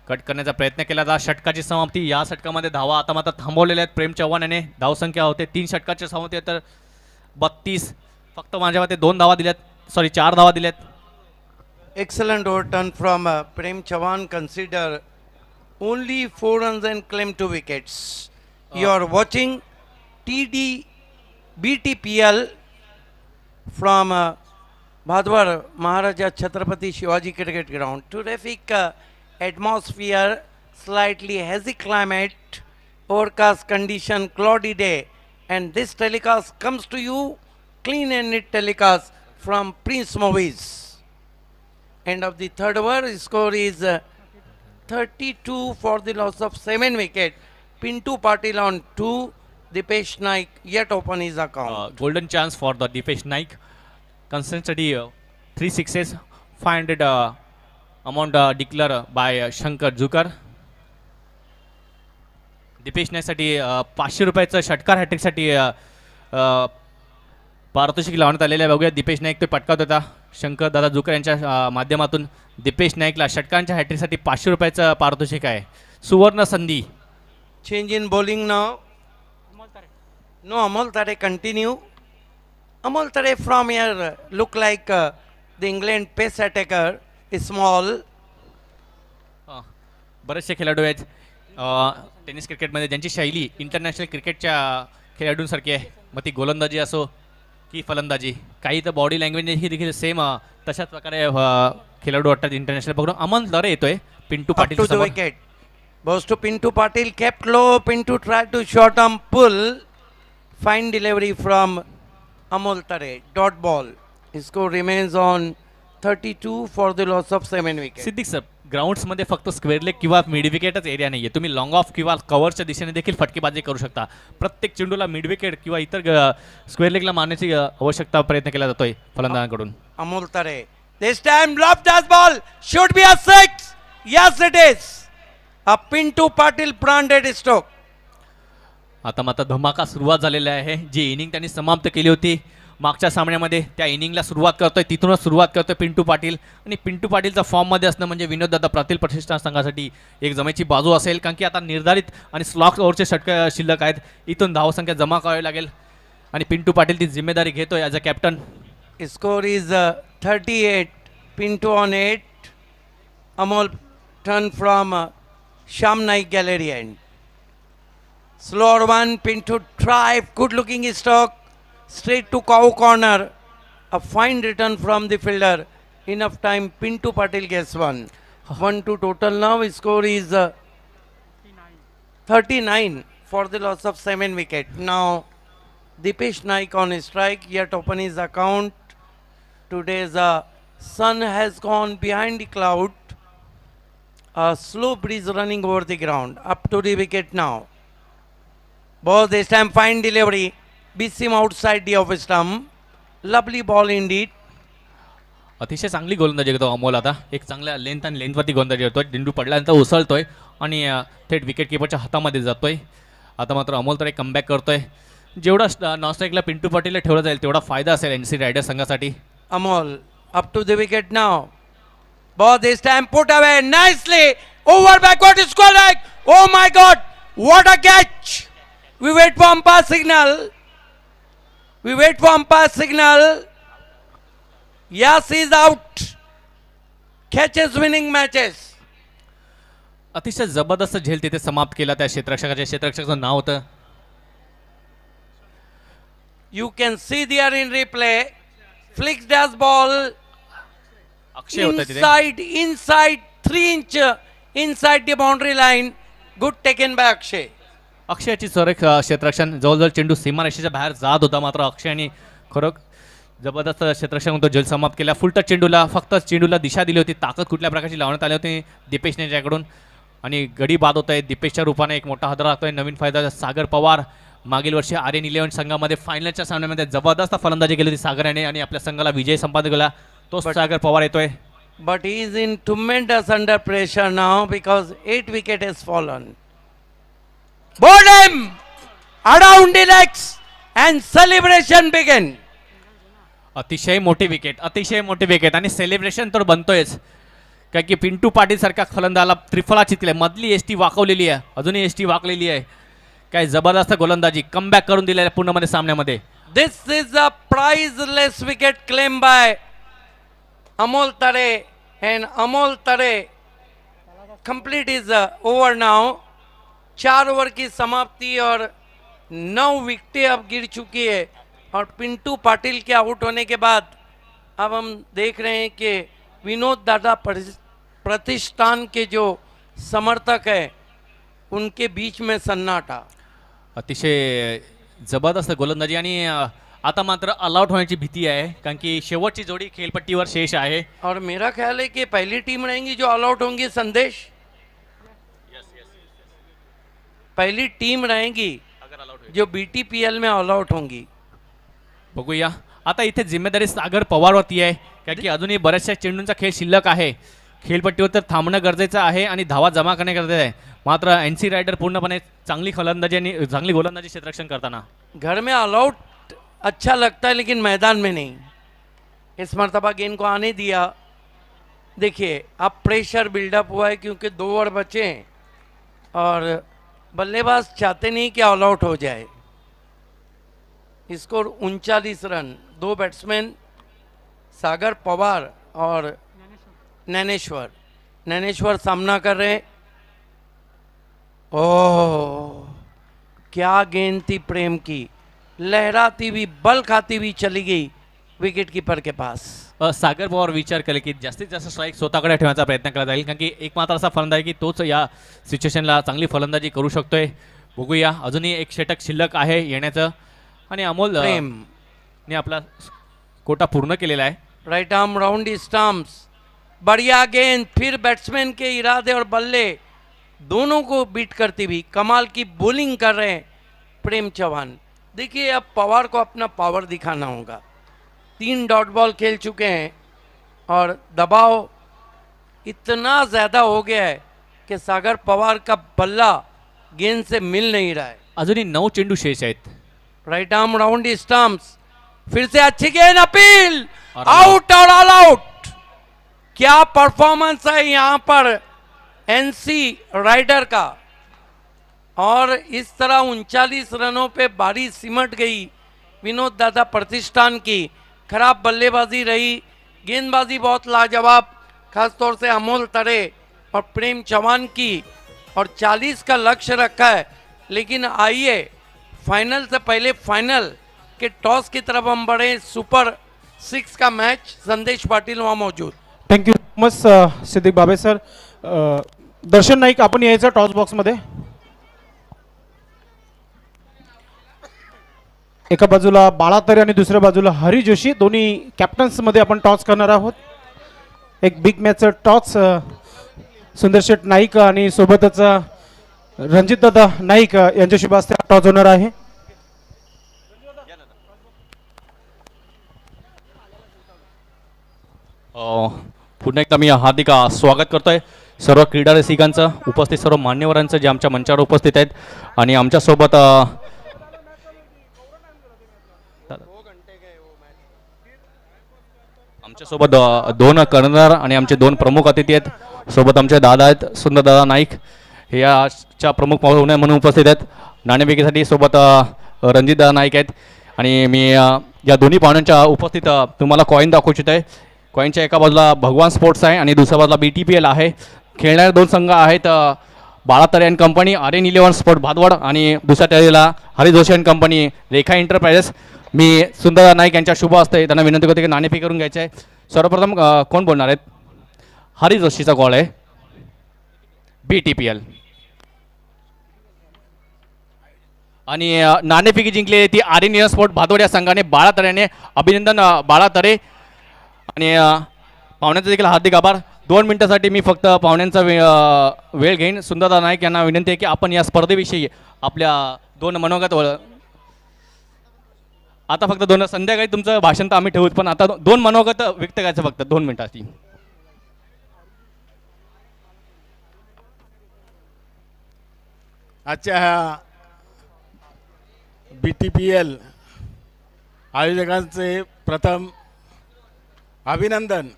Speaker 2: कट करण्याचा प्रयत्न केला जात. षटकाची समाप्ती. या षटकामध्ये धावा आता मात्र थांबवलेल्या आहेत प्रेम चव्हाण याने. धावसंख्या होते 3 षटकाच्या समाप्ती तर 32. फक्त माझ्या मते 2 धावा दिल्यात, सॉरी 4 धावा दिल्यात.
Speaker 3: Excellent overturn from Prem Chauhan. Consider only 4 runs and claim 2 wickets. You are watching TD BTPL from Bhadwar Maharaja Chhatrapati Shivaji Cricket Ground. Terrific atmosphere, slightly hazy climate, overcast condition, cloudy day, and this telecast comes to you clean and neat telecast from Prince Movies. End of the third over, score is 32 for the loss of 7 wicket. Pintu Patil on 2, Dipesh Naik yet open his account.
Speaker 2: Golden chance for the Dipesh Naik. Constantly 3 sixes, 500 amount declared by Shankar Jukar. Deepesh नाईकसाठी 500 रुपयाचं षटकार हॅट्रिकसाठी पारितोषिक लावण्यात आलेलं आहे. बघूया दीपेश नाईक तो पटकावत होता. शंकर दादा जुकर यांच्या माध्यमातून दीपेश नाईकला षटकांच्या हॅट्रिकसाठी 500 रुपयाचं पारितोषिक आहे. सुवर्ण संधी.
Speaker 3: Change in bowling now. No, Amol Tare continue. Amol Tare from here look like the England pace attacker, small.
Speaker 2: बरेचसे खेळाडू आहेत टेनिस क्रिकेटमध्ये ज्यांची शैली इंटरनॅशनल क्रिकेटच्या खेळाडूंसारखी आहे. मग ती गोलंदाजी असो की फलंदाजी, काही तर बॉडी लँग्वेज ही देखील सेम तशाच प्रकारे खेळाडू वाटतात इंटरनॅशनल. बघून अमोल तरे येतोय Pintu Patil
Speaker 3: Up to the wicket. Goes to Pintu Patil, kept low. Pintu tried to short arm pull. Fine delivery from Amol Tare. Dot ball. His score remains on 32 for the loss of 7 wickets.
Speaker 2: Siddique sir ग्राउंड्समध्ये फक्त स्क्वेअर लेग किंवा मिड विकेटच एरिया नाही आहे, तुम्ही लॉंग ऑफ किंवा कव्हरच्या दिशेने देखील फटकेबाजी करू शकता. प्रत्येक चेंडूला मिड विकेट किंवा इतर स्क्वेअर लेगला मारण्याची आवश्यकता प्रयत्न केला जातोय फलंदाजांकडून.
Speaker 3: Amol Tare. This time left as ball. Should be a 6. Yes, it is. A Pintu Patil branded stroke.
Speaker 2: आता मात्र धमाका सुरुवात झालेली आहे. जी इनिंग त्यांनी समाप्त केली होती मागच्या सामन्यामध्ये त्या इनिंगला सुरुवात करतोय, तिथूनच सुरुवात करतोय पिंटू पाटील. आणि पिंटू पाटीलचा फॉर्ममध्ये असणं म्हणजे विनोददादा प्रातील प्रतिष्ठान संघासाठी एक जमेची बाजू असेल, कारण की आता निर्धारित आणि स्लॉक ओव्हरचे षटक शिल्लक आहेत. इथून धावसंख्या जमा करावी लागेल आणि पिंटू पाटील ती जिम्मेदारी घेतोय as a captain.
Speaker 3: Score is 38. Pintu on 8. Amol turn from Sham Naik gallery end. Slower one. Pintu drive. Good looking stroke. Straight to cow corner. A fine return from the fielder. Enough time. Pintu Patil gets one. 1-2 total now. Score is 39 for the loss of 7 wicket. Now Dipesh Naik on strike. Yet open his account. Today's sun has gone behind the cloud. A slow breeze running over the ground. Up to the wicket now. Ball this time fine delivery. Beats him outside the off stump. Lovely ball indeed.
Speaker 2: अतिशय चांगली गोलंदाजी करतो अमोल. आता एक चांगल्या लेंथ आणि लेंथवरती गोलंदाजी करतोय. डिंडू पडल्यानंतर उसळतोय आणि थेट विकेट किपरच्या हातामध्ये जातोय. आता मात्र अमोल तर एक कमबॅक करतोय. जेवढा नॉस्ट्राईकला पिंटू पाटीलला ठेवला जाईल तेवढा फायदा असेल एनसी रायडर संघासाठी.
Speaker 3: Amol up to the wicket now. Ball this time put away nicely. Over backward score leg. Oh my God! What a catch! We wait for umpire signal. We wait for umpire signal. Yes, he's out. Catches winning matches.
Speaker 2: अतिशय जबरदस्त झेल तिथे समाप्त केला त्या क्षेत्ररक्षकाचं नाव होतं.
Speaker 3: You can see there in replay. Flicks dash ball
Speaker 2: अक्षय होतं तिथे.
Speaker 3: inside 3 inch inside the boundary line. Good taken by Akshay.
Speaker 2: अक्षयाची चोरक क्षेत्ररक्षण जवळजवळ चेंडू सीमारेषेच्या बाहेर जात होता, मात्र अक्षयाने खरं जबरदस्त क्षेत्ररक्षण तो झेल समाप्त केला. फुलटच चेंडूला फक्त चेंडूला दिशा दिली होती. ताकद कुठल्या प्रकारची लावण्यात आली होती दीपेशने ज्याकडून. आणि गडी बाद होत आहे. दीपेशच्या रूपाने एक मोठा हादरा लागतोय. नवीन फायदा सागर पवार मागील वर्षी आर्यन 11 संघामध्ये फायनलच्या सामन्यामध्ये जबरदस्त फलंदाजी केली होती सागर याने आणि आपल्या संघाला विजय संपादन केला. तोच सागर पवार येतोय.
Speaker 3: But he is in tremendous under pressure now because 8 wicket has fallen. Board him around the legs and celebration begin.
Speaker 2: अतिशय मोठी विकेट आणि सेलिब्रेशन तर बनतोयच, कारण की पिंटू पाटील सारख्या फलंदाला त्रिफळा चितले. मधली एसटी वाकवलेली आहे, अजूनही एसटी वाकलेली आहे. काय जबरदस्त गोलंदाजी कमबॅक करून दिलेल्या पूर्णमध्ये सामन्यामध्ये.
Speaker 3: This is a priceless wicket claimed by Amol Tare and Amol Tare complete is over now. 4 over की समाप्ति और 9 विकेटें अब गिर चुकी है और पिंटू पाटिल के आउट होने के बाद अब हम देख रहे हैं कि विनोद दादा प्रतिष्ठान के जो समर्थक है उनके बीच में सन्नाटा.
Speaker 2: अतिशय जबरदस्त गोलंदाजी आणि आता मात्र ऑलआउट होण्याची भीती आहे, कारण की शेवटची जोडी खेळपट्टीवर शेष आहे.
Speaker 3: और मेरा ख्याल है कि पहली टीम रहेंगी जो ऑल आउट होंगी. संदेश पहली टीम रहेंगी जो बीटीपीएल में ऑल आउट होंगी.
Speaker 2: बघूया. आता इथे जिम्मेदारी सागर पवारवरती आहे, कारण की अजूनही बऱ्याचशा चेंडूंचा खेळ शिल्लक आहे. खेळपट्टीवर तर थांबणं गरजेचं आहे आणि धावा जमा करणे गरजेचं आहे. मात्र एनसी रायडर पूर्णपणे चांगली फलंदाजी आणि चांगली गोलंदाजी क्षेत्ररक्षण करताना.
Speaker 3: घर में ऑल आउट अच्छा लगता है लेकिन मैदान में नहीं. इस मरतबा गेंद को आने दिया. देखिए अब प्रेशर बिल्डअप हुआ है क्योंकि 2 ओवर बचे हैं और बल्लेबाज चाहते नहीं कि ऑल आउट हो जाए. Score 39 run. 2 बैट्समैन सागर पवार और नैनेश्वर सामना कर रहे. ओह क्या गेंद थी प्रेम की, लहराती हुई बल खाती हुई चली गई विकेट कीपर के पास.
Speaker 2: सागर पवार विचार केले की जास्तीत जास्त स्ट्राईक स्वतःकडे ठेवण्याचा प्रयत्न केला जाईल, कारण की एकमात्र असा फलंदाज की तोच या सिच्युएशनला चांगली फलंदाजी करू शकतोय. बघूया. अजूनही एक षटक शिल्लक आहे येण्याचं आणि अमोल
Speaker 3: प्रेम
Speaker 2: ने आपला कोटा पूर्ण केलेला आहे.
Speaker 3: राइट आर्म राउंड स्टम्प्स, बढ़िया गेंद, फिर बैट्समैन के इरादे और बल्ले दोनों को बीट करती हुई कमाल की बॉलिंग कर रहे हैं प्रेम चौहान। देखिए अब पवार को अपना पावर दिखाना होगा। 3 डॉट बॉल खेल चुके हैं और दबाव इतना ज़्यादा हो गया है कि सागर पवार का बल्ला गेंद से मिल नहीं रहा है।
Speaker 2: अजूनही 9 चेंडू शेष आहेत।
Speaker 3: राइट आर्म राउंड स्टम्प्स, फिर से अच्छी गेंद, अपील,
Speaker 2: और
Speaker 3: आउट और ऑल आउट। क्या परफॉर्मेंस है यहाँ पर एनसी राइडर का। और इस तरह 39 रनों पे बारी सिमट गई विनोद दादा प्रतिष्ठान की। खराब बल्लेबाजी रही, गेंदबाजी बहुत लाजवाब, खासतौर से अमोल तरे और प्रेम चौहान की। और 40 का लक्ष्य रखा है, लेकिन आइए फाइनल से पहले फाइनल के टॉस की तरफ हम बढ़े। सुपर 6 का मैच, संदेश पाटिल वहाँ मौजूद।
Speaker 1: Thank you much Siddique Babe sir. दर्शन नाईक आपण यायचं टॉस बॉक्समध्ये. एका बाजूला बाळा तरे आणि दुसऱ्या बाजूला हरी जोशी, दोन्ही कॅप्टन्स मध्ये आपण टॉस करणार आहोत. एक बिग मॅचचं टॉस सुंदर शेठ नाईक आणि सोबतच रणजित दादा नाईक यांच्या शुभ हस्ते टॉस होणार आहे.
Speaker 2: पुन्हा एकदा मी हार्दिक स्वागत करतोय सर्व क्रीडा रसिकांचं, उपस्थित सर्व मान्यवरांचं जे आमच्या मंचावर उपस्थित आहेत. आणि आमच्यासोबत आमच्यासोबत 2 कर्णधार आणि आमचे 2 प्रमुख अतिथी आहेत. सोबत आमचे दादा आहेत सुंदर दादा नाईक, हे याच्या प्रमुख पाहुणे म्हणून उपस्थित आहेत. नाणेफेकीसाठी सोबत रणजित दादा नाईक आहेत. आणि मी या दोन्ही पाहुण्यांच्या उपस्थित तुम्हाला कॉईन दाखवू इच्छित आहे. कॉईनच्या एका बाजूला भगवान स्पोर्ट्स आहे आणि दुसऱ्या बाजूला BTPL आहे. खेळणारे 2 संघ आहेत, Bala Tare and company RN 11 sport Bhadwad आणि दुसऱ्या टर्नीला Hari Joshi and company Rekha enterprises. मी सुंदर नाईक यांच्या शुभ असते त्यांना विनंती करते की नाणेफेक करून घ्यायचे आहे. सर्वप्रथम कोण बोलणार आहेत? हरी जोशीचा कॉल आहे. BTPL आणि नाणेफेकी जिंकली ती RN 11 स्पोर्ट भादवड या संघाने. बाळा तरेने अभिनंदन बाळा तरे. आणि पाहुण्यांचा देखील हार्दिक आभार. 2 मिनिटासाठी मी फक्त पाहुण्यांचा वेळ घेईन. सुंदरदा नाईक यांना विनंती आहे की आपण या स्पर्धेविषयी आपल्या 2 मनोगत, आता फक्त 2 संध्याकाळी तुमचं भाषण तर आम्ही ठेवूच, पण आता 2 मनोगत व्यक्त करायचं फक्त 2 मिनिटाची.
Speaker 5: आजच्या ह्या BTPL आयोजकांचे प्रथम अभिनंदन.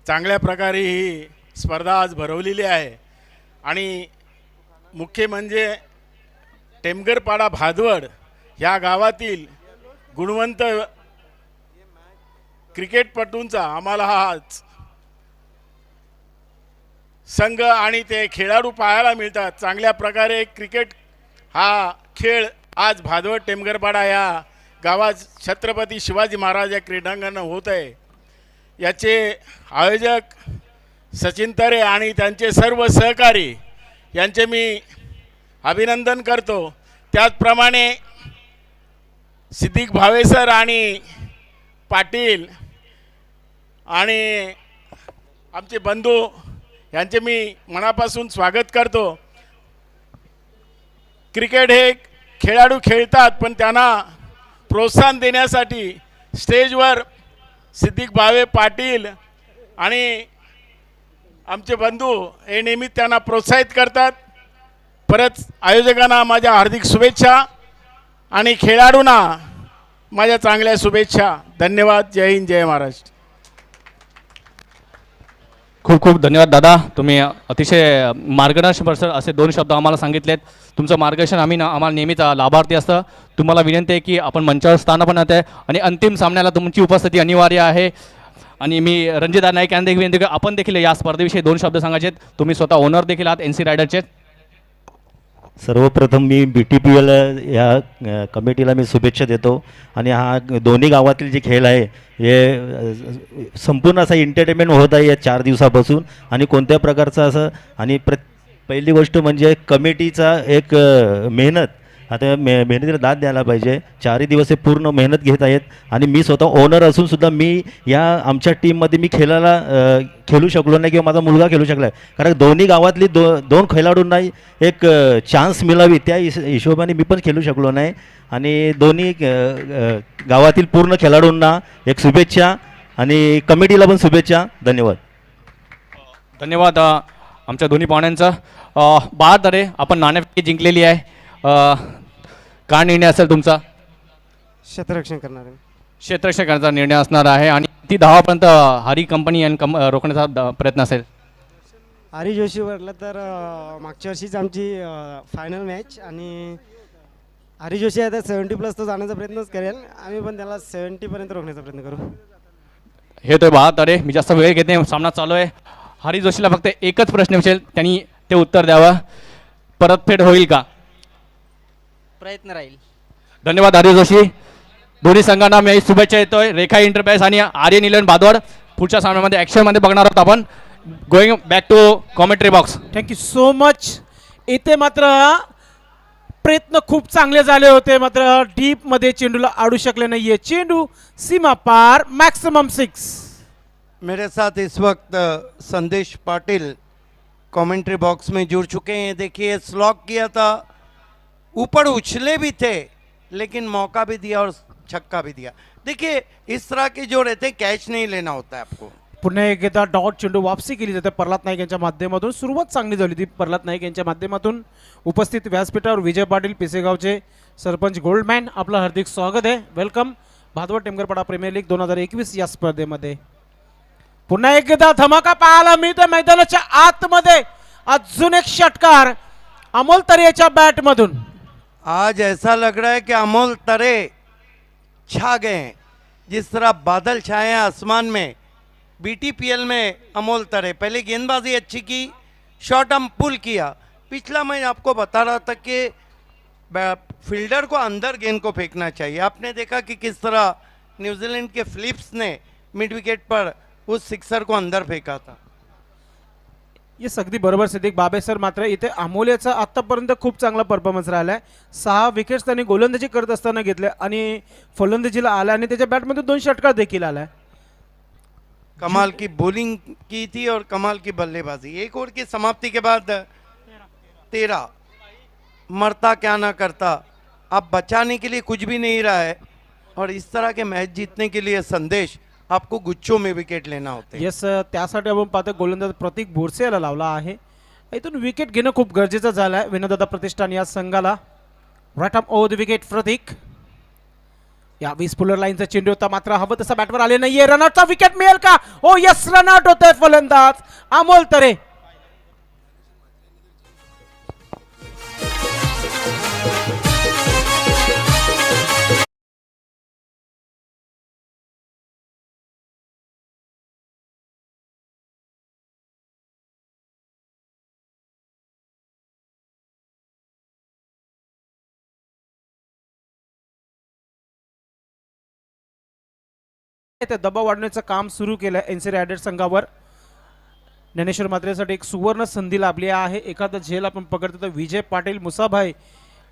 Speaker 5: चांगल्या प्रकारे ही स्पर्धा आज भरवलेली आहे आणि मुख्य म्हणजे टेमगरपाडा भादवड ह्या गावातील गुणवंत क्रिकेटपटूंचा आम्हाला हा संघ आणि ते खेळाडू पाहायला मिळतात. चांगल्या प्रकारे क्रिकेट हा खेळ आज भादवड टेमगरपाडा या गावात छत्रपती शिवाजी महाराज या क्रीडांगणानं होत आहे. याचे आयोजक सचिन तरे आणि त्यांचे सर्व सहकारी यांचे मी अभिनंदन करतो. त्याचप्रमाणे सिद्दीक भावे सर आणि पाटील आणि आमचे बंधू यांचे मी मनापासून स्वागत करतो. क्रिकेट हे खेळाडू खेळतात, पण त्यांना प्रोत्साहन देण्यासाठी स्टेजवर सिद्दीक भावे पाटील आणि आमचे बंधू हे नेहमी त्यांना प्रोत्साहित करतात. परत आयोजकांना माझ्या हार्दिक शुभेच्छा आणि खेळाडूंना माझ्या चांगल्या शुभेच्छा. धन्यवाद. जय हिंद, जय महाराष्ट्र.
Speaker 2: खूप खूप धन्यवाद दादा. तुम्ही अतिशय मार्गदर्शनपर असे 2 शब्द आम्हाला सांगितलेत. तुमचं मार्गदर्शन आम्हाला नेहमीच लाभार्थी असतं. तुम्हाला विनंती आहे की आपण मंचावर स्थान पण आहे आणि अंतिम सामन्याला तुमची उपस्थिती अनिवार्य आहे. आणि मी रणजित नाईक यांना विनंती की आपण देखील या स्पर्धेविषयी 2 शब्द सांगायचे. तुम्ही स्वतः ओनर देखील आहात NC रायडरचे.
Speaker 6: सर्वप्रथम मी BTPL या कमिटीला मी शुभेच्छा देतो. आणि हा दोन्ही गावातील जे खेळ आहे हे संपूर्ण असा एंटरटेनमेंट होत आहे या 4 दिवसापासून. आणि कोणत्या प्रकारचं असं आणि पहिली गोष्ट म्हणजे कमिटीचा एक मेहनत आता मेहनतीला दाद द्यायला पाहिजे. 4 दिवस हे पूर्ण मेहनत घेत आहेत आणि मी स्वतः ओनर असूनसुद्धा मी या आमच्या टीममध्ये मी खेळू शकलो नाही किंवा माझा मुलगा खेळू शकला आहे. कारण दोन्ही गावातली दोन खेळाडूंना एक चान्स मिळावी त्या हिशोबाने मी पण खेळू शकलो नाही. आणि दोन्ही गावातील पूर्ण खेळाडूंना एक शुभेच्छा आणि कमिटीला पण शुभेच्छा. धन्यवाद.
Speaker 2: धन्यवाद आमच्या दोन्ही पाहुण्यांचा. बाळातरे, आपण नाणेफेक जिंकलेली आहे. काय निर्णय असेल तुमचा?
Speaker 7: क्षेत्ररक्षण करणार आहे.
Speaker 2: क्षेत्ररक्षण करण्याचा निर्णय असणार आहे आणि ती धावापर्यंत हरी कंपनी आणि रोखण्याचा प्रयत्न असेल.
Speaker 7: आरी जोशीवरला तर मागच्या वर्षीच आमची फायनल मॅच आणि आरी जोशी आता 70+ तो जाण्याचा प्रयत्नच करेल. आम्ही पण त्याला 70पर्यंत रोखण्याचा प्रयत्न करू.
Speaker 2: हे तो बाळातरे, मी जास्त वेळ घेत नाही, सामना चालू आहे. हरी जोशीला फक्त एकच प्रश्न विचारेल, त्यांनी ते उत्तर द्यावं. परतफेड होईल का?
Speaker 8: प्रयत्न राहील.
Speaker 2: धन्यवाद हरी जोशी. दोन्ही संघांना मी शुभेच्छा देतोय. रेखा इंटरप्राइज आणि आर्य निलन बादवड पुढच्या सामन्यामध्ये ॲक्शनमध्ये बघणार आहोत आपण. Going back to commentary box.
Speaker 1: Thank you so much. इथे मात्र प्रयत्न खूप चांगले झाले होते, मात्र डीपमध्ये चेंडूला आडू शकले नाहीये. चेंडू सीमा पार, मॅक्सिमम 6.
Speaker 3: मेरे साथ इस वक्त संदेश पाटिल कमेंट्री बॉक्स में जुड़ चुके हैं. देखिए स्लॉक किया था, ऊपर उछले भी थे लेकिन मौका भी दिया और छक्का भी दिया. देखिए इस तरह के जो रहते कैच नहीं लेना होता है आपको.
Speaker 1: पुन्हा एकदा डॉट चेंडू वापसी केली जाते प्रल्हाद नाईक यांच्या माध्यमातून. सुरुवात चांगली झाली ती प्रल्हाद नाईक यांच्या माध्यमातून. उपस्थित व्यासपीठावर विजय पाटील पिसेगावचे सरपंच गोल्डमॅन, आपलं हार्दिक स्वागत आहे. वेलकम भादवड टेमगरपाडा प्रीमियर लीग 2021 या स्पर्धेमध्ये. पुन्हा एकदा धमाका पाहायला मिळतोय मैदानाच्या आतमध्ये. अजून एक षटकार अमोल तरेच्या बॅटमधून.
Speaker 3: आज ऐसा लग रहा है कि अमोल तरे छा गए हैं. जिस तरह बादल छाए हैं आसमान में, बीटीपीएल में अमोल तरे पहले गेंदबाजी अच्छी की, शॉट हम पुल किया. पिछला मैं आपको बता रहा था कि फील्डर को अंदर गेंद को फेंकना चाहिए. आपने देखा कि किस तरह न्यूजीलैंड के फिलिप्स ने मिड विकेट पर उस सिक्सर को अंदर फेंका था.
Speaker 1: ये अगदी बरोबर सिद्दीक बाबे सर. मात्र इथे अमोलेचा आतापर्यंत खूप चांगला परफॉर्मन्स राहिलाय. 6 विकेट्स त्यांनी गोलंदाजी करत असताना घेतले आणि फलंदाजीला आला आणि त्याच्या बॅटमध्ये 2 षटकार देखील आलाय.
Speaker 3: कमाल की बॉलिंग की थी और कमाल की बल्लेबाजी. एक ओवर की समाप्ति के बाद 13 मरता क्या ना करता. अब बचाने के लिए कुछ भी नहीं रहा है और इस तरह के मैच जीतने के लिए संदेश आपको गुच्छों में विकेट लेना होते हैं.
Speaker 1: येस, त्यासाठी आपण पाहतो गोलंदाज प्रतीक बोरसे याला लावला आहे. इथून विकेट घेणं खूप गरजेचं झालं आहे विनोदादा प्रतिष्ठान या संघाला. Right arm over the wicket Pratik. या 20 पुलर लाईनचा चेंडू होता, मात्र हवं तसा बॅटवर आले नाहीये. रनआउटचा विकेट मिळेल का? ओ यस, रनआउट होतोय फलंदाज अमोल तरे. ते दबाव वाढवण्याचं काम सुरू केलं एनसी रायडर संघावर. ज्ञानेश्वर मात्रेसाठी एक सुवर्ण संधी लाभली आहे. एखादा झेल आपण पकडतो तर विजय पाटील, मुसाभाई,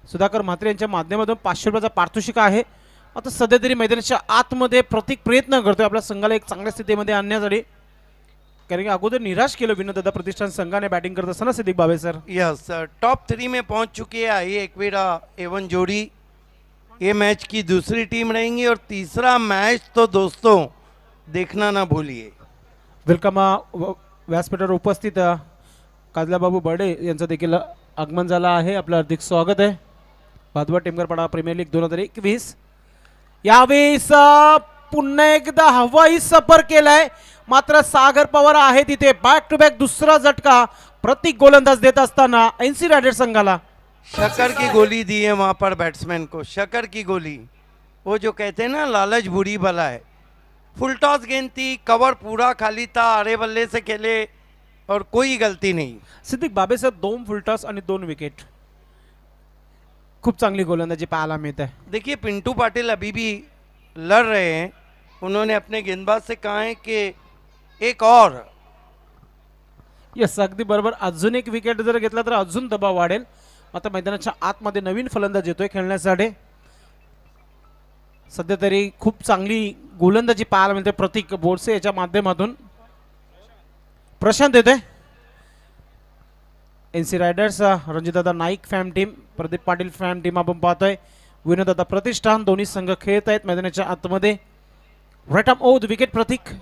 Speaker 1: सुधाकर म्हात्रे यांच्या माध्यमातून 500 रुपयाचा पारितोषिक आहे. आता सध्या तरी मैदानाच्या आतमध्ये प्रतीक प्रयत्न करतोय आपल्या संघाला एक चांगल्या स्थितीमध्ये आणण्यासाठी. कारण की अगोदर निराश केलं विनोदादा प्रतिष्ठान संघाने बॅटिंग करत असताना Siddique Babe sir.
Speaker 3: Yes, top 3 में पहुंच चुकी है आई एकवीरा एवन जोड़ी. ये मैच की दूसरी टीम रहेंगी और तीसरा मैच तो दोस्तों देखना ना भूलिए.
Speaker 1: वेलकम व्यासपीठावर उपस्थित काजलाबाबू बर्डे यांचं देखील आगमन झालं आहे. आपलं हार्दिक स्वागत आहे. Bhadwad टेमगरपाडा premier league 2021. यावेळेस पुन्हा एकदा हवाई सफर केलाय, मात्र सागर पवार आहे तिथे. बॅक टू बॅक दुसरा झटका प्रतीक गोलंदाज देत असताना एनसी रायडर संघाला.
Speaker 3: शक्कर की गोली दी है वहाँ पर बैट्समैन को. शक्कर की गोली, वो जो कहते हैं ना लालच बुरी भला है. फुल टॉस गेंद थी, कवर पूरा खाली था, आरे बल्ले से खेले और कोई गलती नहीं.
Speaker 1: सिद्दीक बाबे सर 2 फुलटॉस आणि 2 विकेट. खूप चांगली गोलंदाजी पाहायला मिळत आहे.
Speaker 3: देखिए पिंटू पाटिल अभी भी लड़ रहे हैं. उन्होंने अपने गेंदबाज से कहा है कि एक और.
Speaker 1: यस, अगदी बरोबर. अजून एक विकेट जर घेतला तर अजून दबाव वाढेल. आता मैदानाच्या आतमध्ये नवीन फलंदाज येतोय खेळण्यासाठी. सध्या तरी खूप चांगली गोलंदाजी पाहायला मिळते प्रतीक बोरसे याच्या माध्यमातून. प्रशांत येतोय. NC riders Ranjitdada Naik fam team, Pradeep Patil fam team आपण पाहतोय. विनोददादा प्रतिष्ठान दोन्ही संघ खेळत आहेत मैदानाच्या आतमध्ये. Right arm over the wicket Pratik.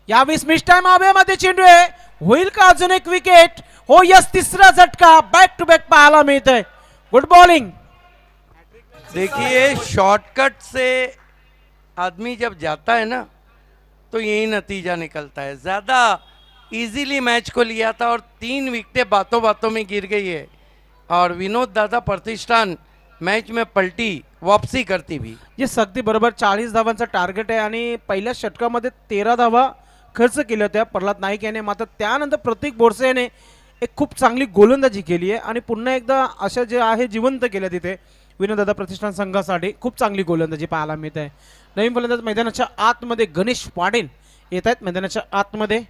Speaker 1: यावेळेस मिस टाइम हवेमध्ये चेंडू आहे. होईल का अजून एक विकेट? हो यस, तिसरा झटका बॅक टू बॅक पाहायला मिळतोय. Good bowling.
Speaker 3: देखिए शॉर्टकट से आदमी जब जाता है ना तो यही नतीजा निकलता है. ज़्यादा इजीली मैच को लिया था और 3 विकेटें बातों बातों में गिर गई है. और विनोद दादा प्रतिष्ठान मैच में पलटी वापसी करती भी.
Speaker 1: येस, अगदी बरोबर. 40 धावांचा टार्गेट आहे आणि पहिल्या षटकामध्ये 13 धावा खर्च केल्या होत्या प्रल्हाद नाईक याने. मात्र त्यानंतर प्रतीक बोरसे याने एक खूप चांगली गोलंदाजी केली आहे आणि पुन्हा एकदा अशा जे आहे जिवंत केल्या तिथे विनोददादा प्रतिष्ठान संघासाठी. खूप चांगली गोलंदाजी पाहायला मिळत आहे. नवीन फलंदाज मैदानाच्या आतमध्ये गणेश पाटील येत आहेत मैदानाच्या आतमध्ये.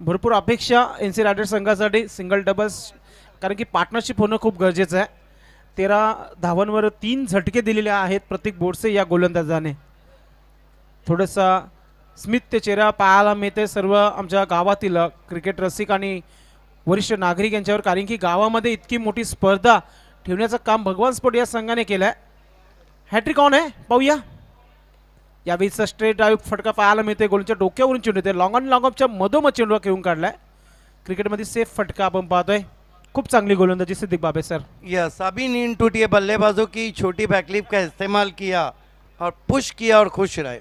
Speaker 1: भरपूर अपेक्षा NC रायडर्स संघासाठी सिंगल डबल्स, कारण की पार्टनरशिप होणं खूप गरजेचं आहे. 13 धावांवर 3 झटके दिलेले आहेत प्रतीक बोरसे या गोलंदाजाने. थोडासा स्मित चेहरा पाहायला मिळते सर्व आमच्या गावातील क्रिकेट रसिक आणि वरिष्ठ नागरिक यांच्यावर, कारण की गावामध्ये इतकी मोठी स्पर्धा ठेवण्याचं काम भगवान स्पोर्ट या संघाने केलं आहे. हॅट्रिक ऑन आहे, पाहूया. यावेळीचा स्ट्रेट ड्राईव्ह फटका पाहायला मिळते. गोलच्या डोक्यावरून चेंडू येते. लॉंग ऑन लॉंग ऑफच्या मधोमध चेंडू खेळून काढलाय. क्रिकेटमध्ये सेफ फटका आपण पाहतोय. खूप चांगली गोलंदाजी सिद्दीक बाबे सर.
Speaker 3: यस, अभी नींद टूटी है. बल्लेबाजों की छोटी बैकलिप का इस्तेमाल किया और पुश किया और खुश रहे.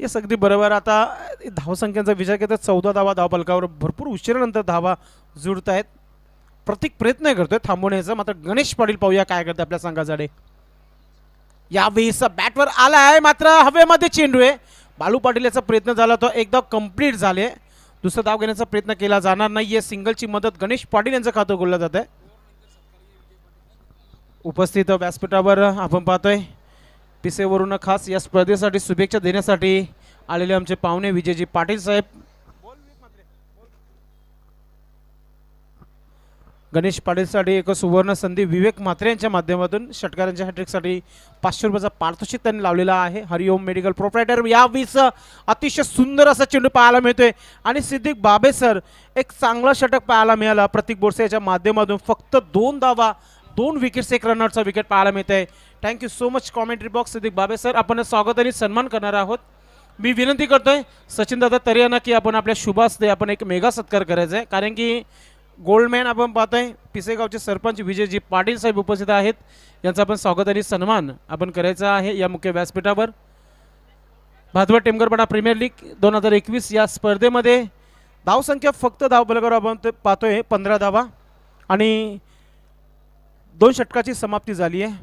Speaker 1: येस, अगदी बरोबर. आता धावसंख्यांचा विचार केला तर 14 धावा धावफलकावर भरपूर उशिरानंतर धावा जुळत आहेत. प्रतीक प्रयत्न करतोय थांबवण्याचा. मात्र गणेश पाटील पाहूया काय करते आपल्या संघासाठी. यावेळेस बॅटवर आला आहे मात्र हवेमध्ये चेंडू आहे. बालू पाटील याचा प्रयत्न झाला तो एकदा कंप्लीट झाले. दुसरा धाव घेण्याचा प्रयत्न केला जाणार नाहीये. सिंगलची मदत गणेश पाटील यांचं खातं गोललं जात आहे. उपस्थित व्यासपीठावर आपण पाहतोय पिसेवरून खास या स्पर्धेसाठी शुभेच्छा देण्यासाठी आलेले आमचे पाहुणे विजयजी पाटील साहेब. गणेश पाटीलसाठी एक सुवर्ण संधी विवेक म्हात्रे यांच्या माध्यमातून षटकारांच्या हॅट्रिकसाठी 500 रुपयाचा पारितोषिक त्यांनी लावलेला आहे. हरिओम मेडिकल प्रोप्रायटर. यावेळीस अतिशय सुंदर असा चेंडू पाहायला मिळतोय आणि सिद्दीक बाबे सर एक चांगला षटक पाहायला मिळाला प्रतीक बोरसे याच्या माध्यमातून. फक्त 2 धावा 2 विकेट्स 1 रनआउटचा विकेट पाहायला मिळत आहे. Thank you so much commentary box Siddiq Babe sir. आपण स्वागत आणि सन्मान करणार आहोत. मी विनंती करतोय सचिन दादा तरी यांना की आपण आपल्या शुभास्ते आपण एक मेगा सत्कार करायचा आहे, कारण की गोल्डमॅन आपण पाहतोय पिसेगावचे सरपंच विजयजी पाटील साहेब उपस्थित आहेत. यांचा आपण स्वागत आणि सन्मान आपण करायचा आहे या मुख्य व्यासपीठावर. भादवड टेमगरपाडा प्रीमियर लीग 2021 या स्पर्धेमध्ये धावसंख्या फक्त धावफलकावर आपण पाहतोय 15 धावा आणि 2 षटकाची समाप्ती झाली आहे.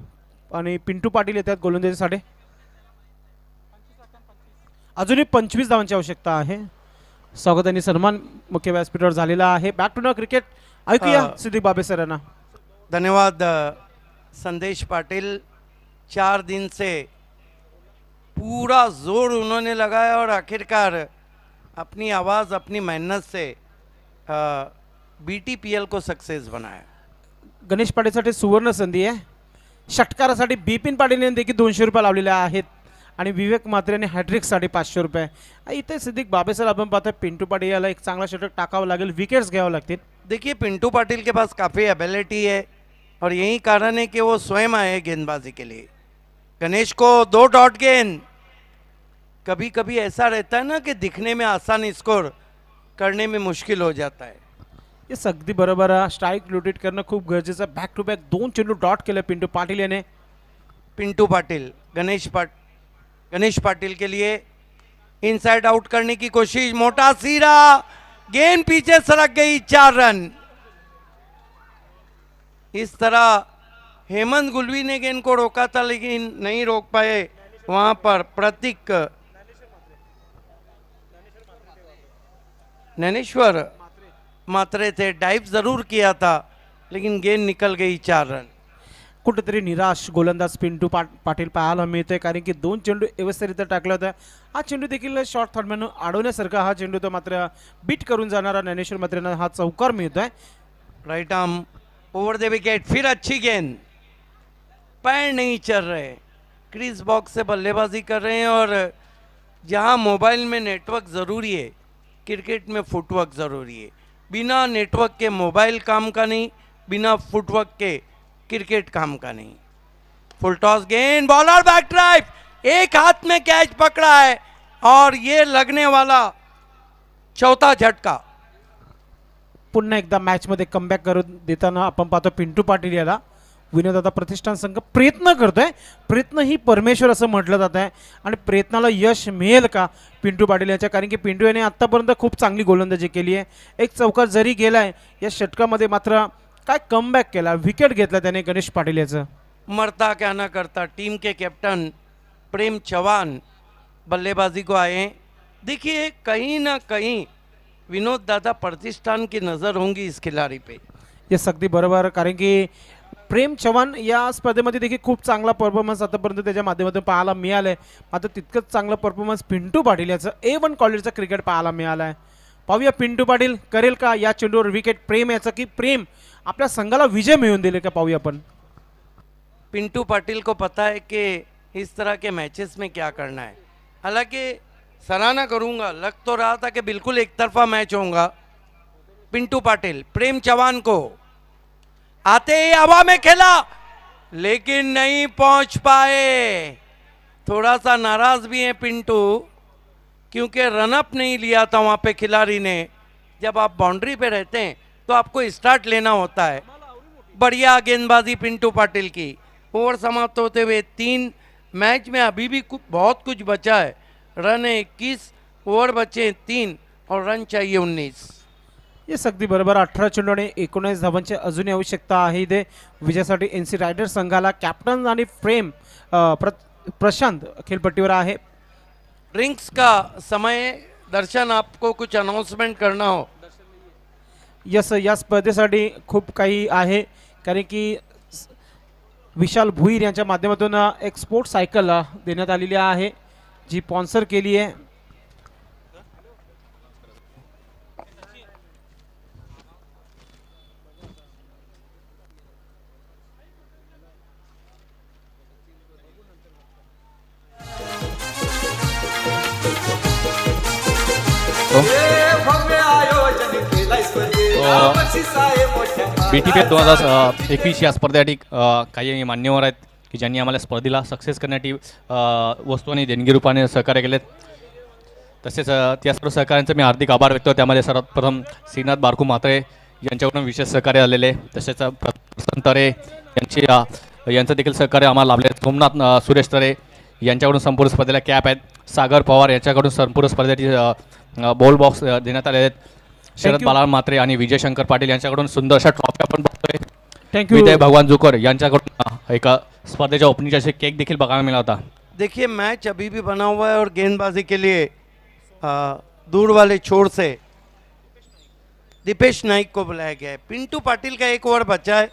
Speaker 1: आणि पिंटू पाटील येतात गोलंदाजीसाठी. अजूनही 25 धावांची आवश्यकता आहे. स्वागत आणि सन्मान मुख्य व्यासपीठावर झालेला आहे. बॅक टू न क्रिकेट ऐकूया सिद्दीक बाबे सर यांना.
Speaker 3: धन्यवाद संदेश पाटिल. 4 दिन से पूरा जोर उन्होंने लगाया और आखिरकार अपनी आवाज़ अपनी मेहनत से BTPL को सक्सेस बनाया.
Speaker 1: गणेश पाटीलसाठी सुवर्ण संधी आहे. षटकारासाठी बिपिन पाटील यांनी देखील 200 रुपये लावलेले आहेत आणि विवेक म्हात्रे यांनी हॅट्रिकसाठी 500 रुपये. इथे सिद्दीक बाबे सर आपण पाहतोय पिंटू पाटील याला एक चांगला षटक टाकावं लागेल, विकेट्स घ्यावं लागतील.
Speaker 3: देखिए पिंटू पाटिल के पास काफ़ी एबिलिटी है और यही कारण है कि वो स्वयं आए गेंदबाजी के लिए. गणेश को 2 डॉट गेंद. कभी कभी ऐसा रहता है ना कि दिखने में आसान स्कोर करने में मुश्किल हो जाता है.
Speaker 1: हे अगदी बरोबर. स्ट्राईक रोटेट करणं खूप गरजेचं. बॅक टू बॅक 2 चेंडू डॉट केले पिंटू पाटील याने.
Speaker 3: पिंटू पाटिल गणेश पाटिल के लिए इनसाइड आउट करने की कोशिश. मोटा सीरा गेंद पीछे सरक गई. 4 रन. इस तरह हेमंत गुलवी ने गेंद को रोका था लेकिन नहीं रोक पाए. वहां पर प्रतीक नैनेश्वर मात्रे थे. डाइव जरूर किया था लेकिन गेंद निकल गई. 4 रन.
Speaker 1: कुठेतरी निराश गोलंदाज पिंटू पाटील पाहायला मिळतोय, कारण की 2 चेंडू व्यवस्थितरित्या टाकला होता. हा चेंडू देखील शॉर्ट थर्डमॅन अडवण्यासारखा हा चेंडू तो मात्र बीट करून जाणारा ज्ञानेश्वर मात्रेंना हा चौकार मिळतोय.
Speaker 3: Right arm over the wicket, फिर अच्छी गेंद, पैर नहीं चल रहे, क्रीज बॉक्स से बल्लेबाजी कर रहे हैं। और जहां मोबाइल में नेटवर्क ज़रूरी है, क्रिकेट में फुटवर्क ज़रूरी है। बिना नेटवर्क के मोबाइल काम का नहीं, बिना फुटवर्क के क्रिकेट काम का नहीं। फुल टॉस गेंद, बॉलर बैक ड्राइव, एक हाथ में कैच पकड़ा है और ये लगने वाला चौथा झटका।
Speaker 1: पुन्हा एकदा मॅचमध्ये कमबॅक करून देताना आपण पाहतो पिंटू पाटील याला विनोदादा प्रतिष्ठान संघ प्रयत्न करतोय. प्रयत्न ही परमेश्वर असं म्हटलं जात आहे आणि प्रयत्नाला यश मिळेल का पिंटू पाटील याच्या, कारण की पिंटू याने आत्तापर्यंत खूप चांगली गोलंदाजी केली आहे. एक चौकार जरी गेलाय या षटकामध्ये मात्र काय कमबॅक केला, विकेट घेतला त्याने गणेश पाटील याचं.
Speaker 3: मरता क्या ना करता, टीम के कैप्टन प्रेम चौहान बल्लेबाजी को आए। देखिए कहीं ना कहीं विनोद दादा प्रतिष्ठान की नज़र होंगी इस खिलाड़ी पे।
Speaker 1: येस अगदी बरोबर, कारण की प्रेम चव्हाण या स्पर्धेमध्ये देखील खूप चांगला परफॉर्मन्स आतापर्यंत त्याच्या माध्यमातून पाहायला मिळालंय. मात्र तितकंच चांगलं परफॉर्मन्स पिंटू पाटील याचं A1 क्वालिटीचं क्रिकेट पाहायला मिळालं आहे. पाहूया पिंटू पाटील करेल का या चेंडूवर विकेट प्रेम याचं, की प्रेम आपल्या संघाला विजय मिळवून दिले का, पाहूया आपण.
Speaker 3: पिंटू पाटिल को पता है कि इस तरह के मैचेस में क्या करना है। हालांकि सराहना करूंगा, लग तो रहा था कि बिल्कुल एक तरफा मैच होगा। पिंटू पाटिल प्रेम चौहान को आते ही हवा में खेला लेकिन नहीं पहुंच पाए। थोड़ा सा नाराज भी है पिंटू, क्योंकि रनअप नहीं लिया था वहाँ पे खिलाड़ी ने। जब आप बाउंड्री पे रहते हैं तो आपको स्टार्ट लेना होता है। बढ़िया गेंदबाजी पिंटू पाटिल की। ओवर समाप्त होते हुए 3, मैच में अभी भी बहुत कुछ बचा है। रन है 21, ओवर बचे 3 और रन चाहिए 19।
Speaker 1: ये अगदी बरोबर, 18 चेंडू आणि 19 धावांची अजूनही आवश्यकता आहे इथे विजयासाठी. NC रायडर संघाला कॅप्टन आणि प्रेम प्रशांत खेळपट्टीवर आहे.
Speaker 3: रिंग्स का समय, दर्शन आपको कुछ अनाउंसमेंट करना हो।
Speaker 1: यस, या स्पर्धेसाठी खूप काही आहे, कारण की विशाल भुईर यांच्या माध्यमातून एक स्पोर्ट सायकल देण्यात आलेली आहे जी स्पॉन्सर केली आहे.
Speaker 4: हे भव्य आयोजन केलंय स्पर्धेला बक्षीस आहे मोठ्या
Speaker 2: BTPL 2021 या स्पर्धेसाठी काही मान्यवर आहेत की ज्यांनी आम्हाला स्पर्धेला सक्सेस करण्यासाठी वस्तू आणि देणगी रूपाने सहकार्य केलेत. तसेच त्या सर्व सहकार्यांचं मी हार्दिक आभार व्यक्त करतो. त्यामध्ये सर्वप्रथम श्रीनाथ बारकू म्हात्रे यांच्याकडून विशेष सहकार्य आलेले, तसेच प्रशांत तरे यांचं देखील सहकार्य आम्हाला लाभले. सोमनाथ सुरेश तरे यांच्याकडून संपूर्ण स्पर्धेला कॅप आहेत. सागर पवार यांच्याकडून संपूर्ण स्पर्धेची बॉल बॉक्स देण्यात आले आहेत. शरद बाला म्हात्रे आणि विजय शंकर पाटील यांच्याकडून सुंदरशा ट्रॉफी आपण बघतोय.
Speaker 1: थँक्यू.
Speaker 2: विजय भगवान जुकर यांच्याकडून एक स्पर्धेच्या ओपनिंगचे केक देखील बघायला मिळाला होता.
Speaker 3: देखिए मैच अभी भी बना हुआ है और गेंदबाजी के लिए दूर वाले छोर से दीपेश नाइक को बुलाया गया है। पिंटू पाटिल का एक ओवर बचा है।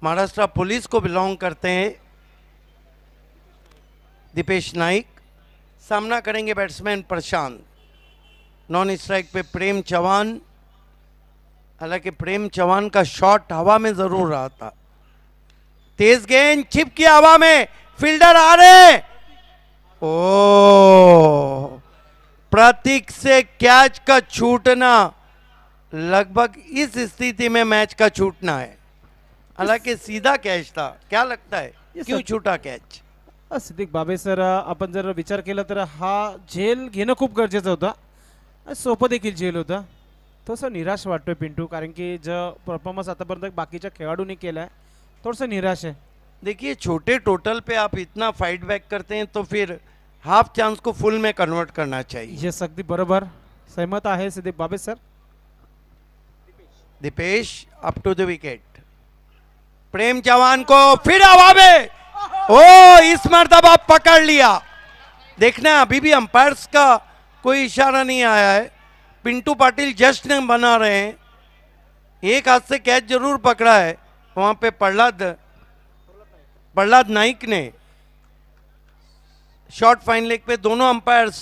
Speaker 3: महाराष्ट्र पुलिस को बिलोंग करते हैं दीपेश नाइक। सामना करेंगे बैट्समैन प्रशांत। नॉन स्ट्राइक पे प्रेम चौहान। हालांकि प्रेम चौहान का शॉट हवा में जरूर रहा था। तेज गेंद छिपकी हवा में, फील्डर आ रहे। ओ, प्रतीक से कैच का छूटना लगभग इस स्थिति में मैच का छूटना है। हालांकि सीधा कैच था। क्या लगता है क्यों छूटा कैच?
Speaker 1: सिद्दीक बाबे सर, आपण जर विचार केला तर हा झेल घेणं खूप गरजेचं होतं. सोपं देखील झेल होतं. थोडंसं निराश वाटतोय पिंटू, कारण की जो परफॉर्मन्स आतापर्यंत बाकीच्या खेळाडूंनी केला आहे थोडंसं निराश आहे.
Speaker 3: देखिए छोटे टोटल पे आप इतना फाइट बैक करते हैं तो फिर हाफ चांस को फुल में कन्वर्ट करना चाहिए।
Speaker 1: ये अगदी बरोबर, सहमत आहे Siddique Babe sir.
Speaker 3: Deepesh up to the wicket. Prem Chauhan को फिर हवा में, ओ इस मर्तबा पकड़ लिया। देखना अभी भी अंपायर्स का कोई इशारा नहीं आया है। पिंटू पाटिल जश्न बना रहे हैं। एक हाथ से कैच जरूर पकड़ा है वहां पे प्रहलाद नाइक ने। शॉर्ट फाइन लेग पे दोनों अंपायर्स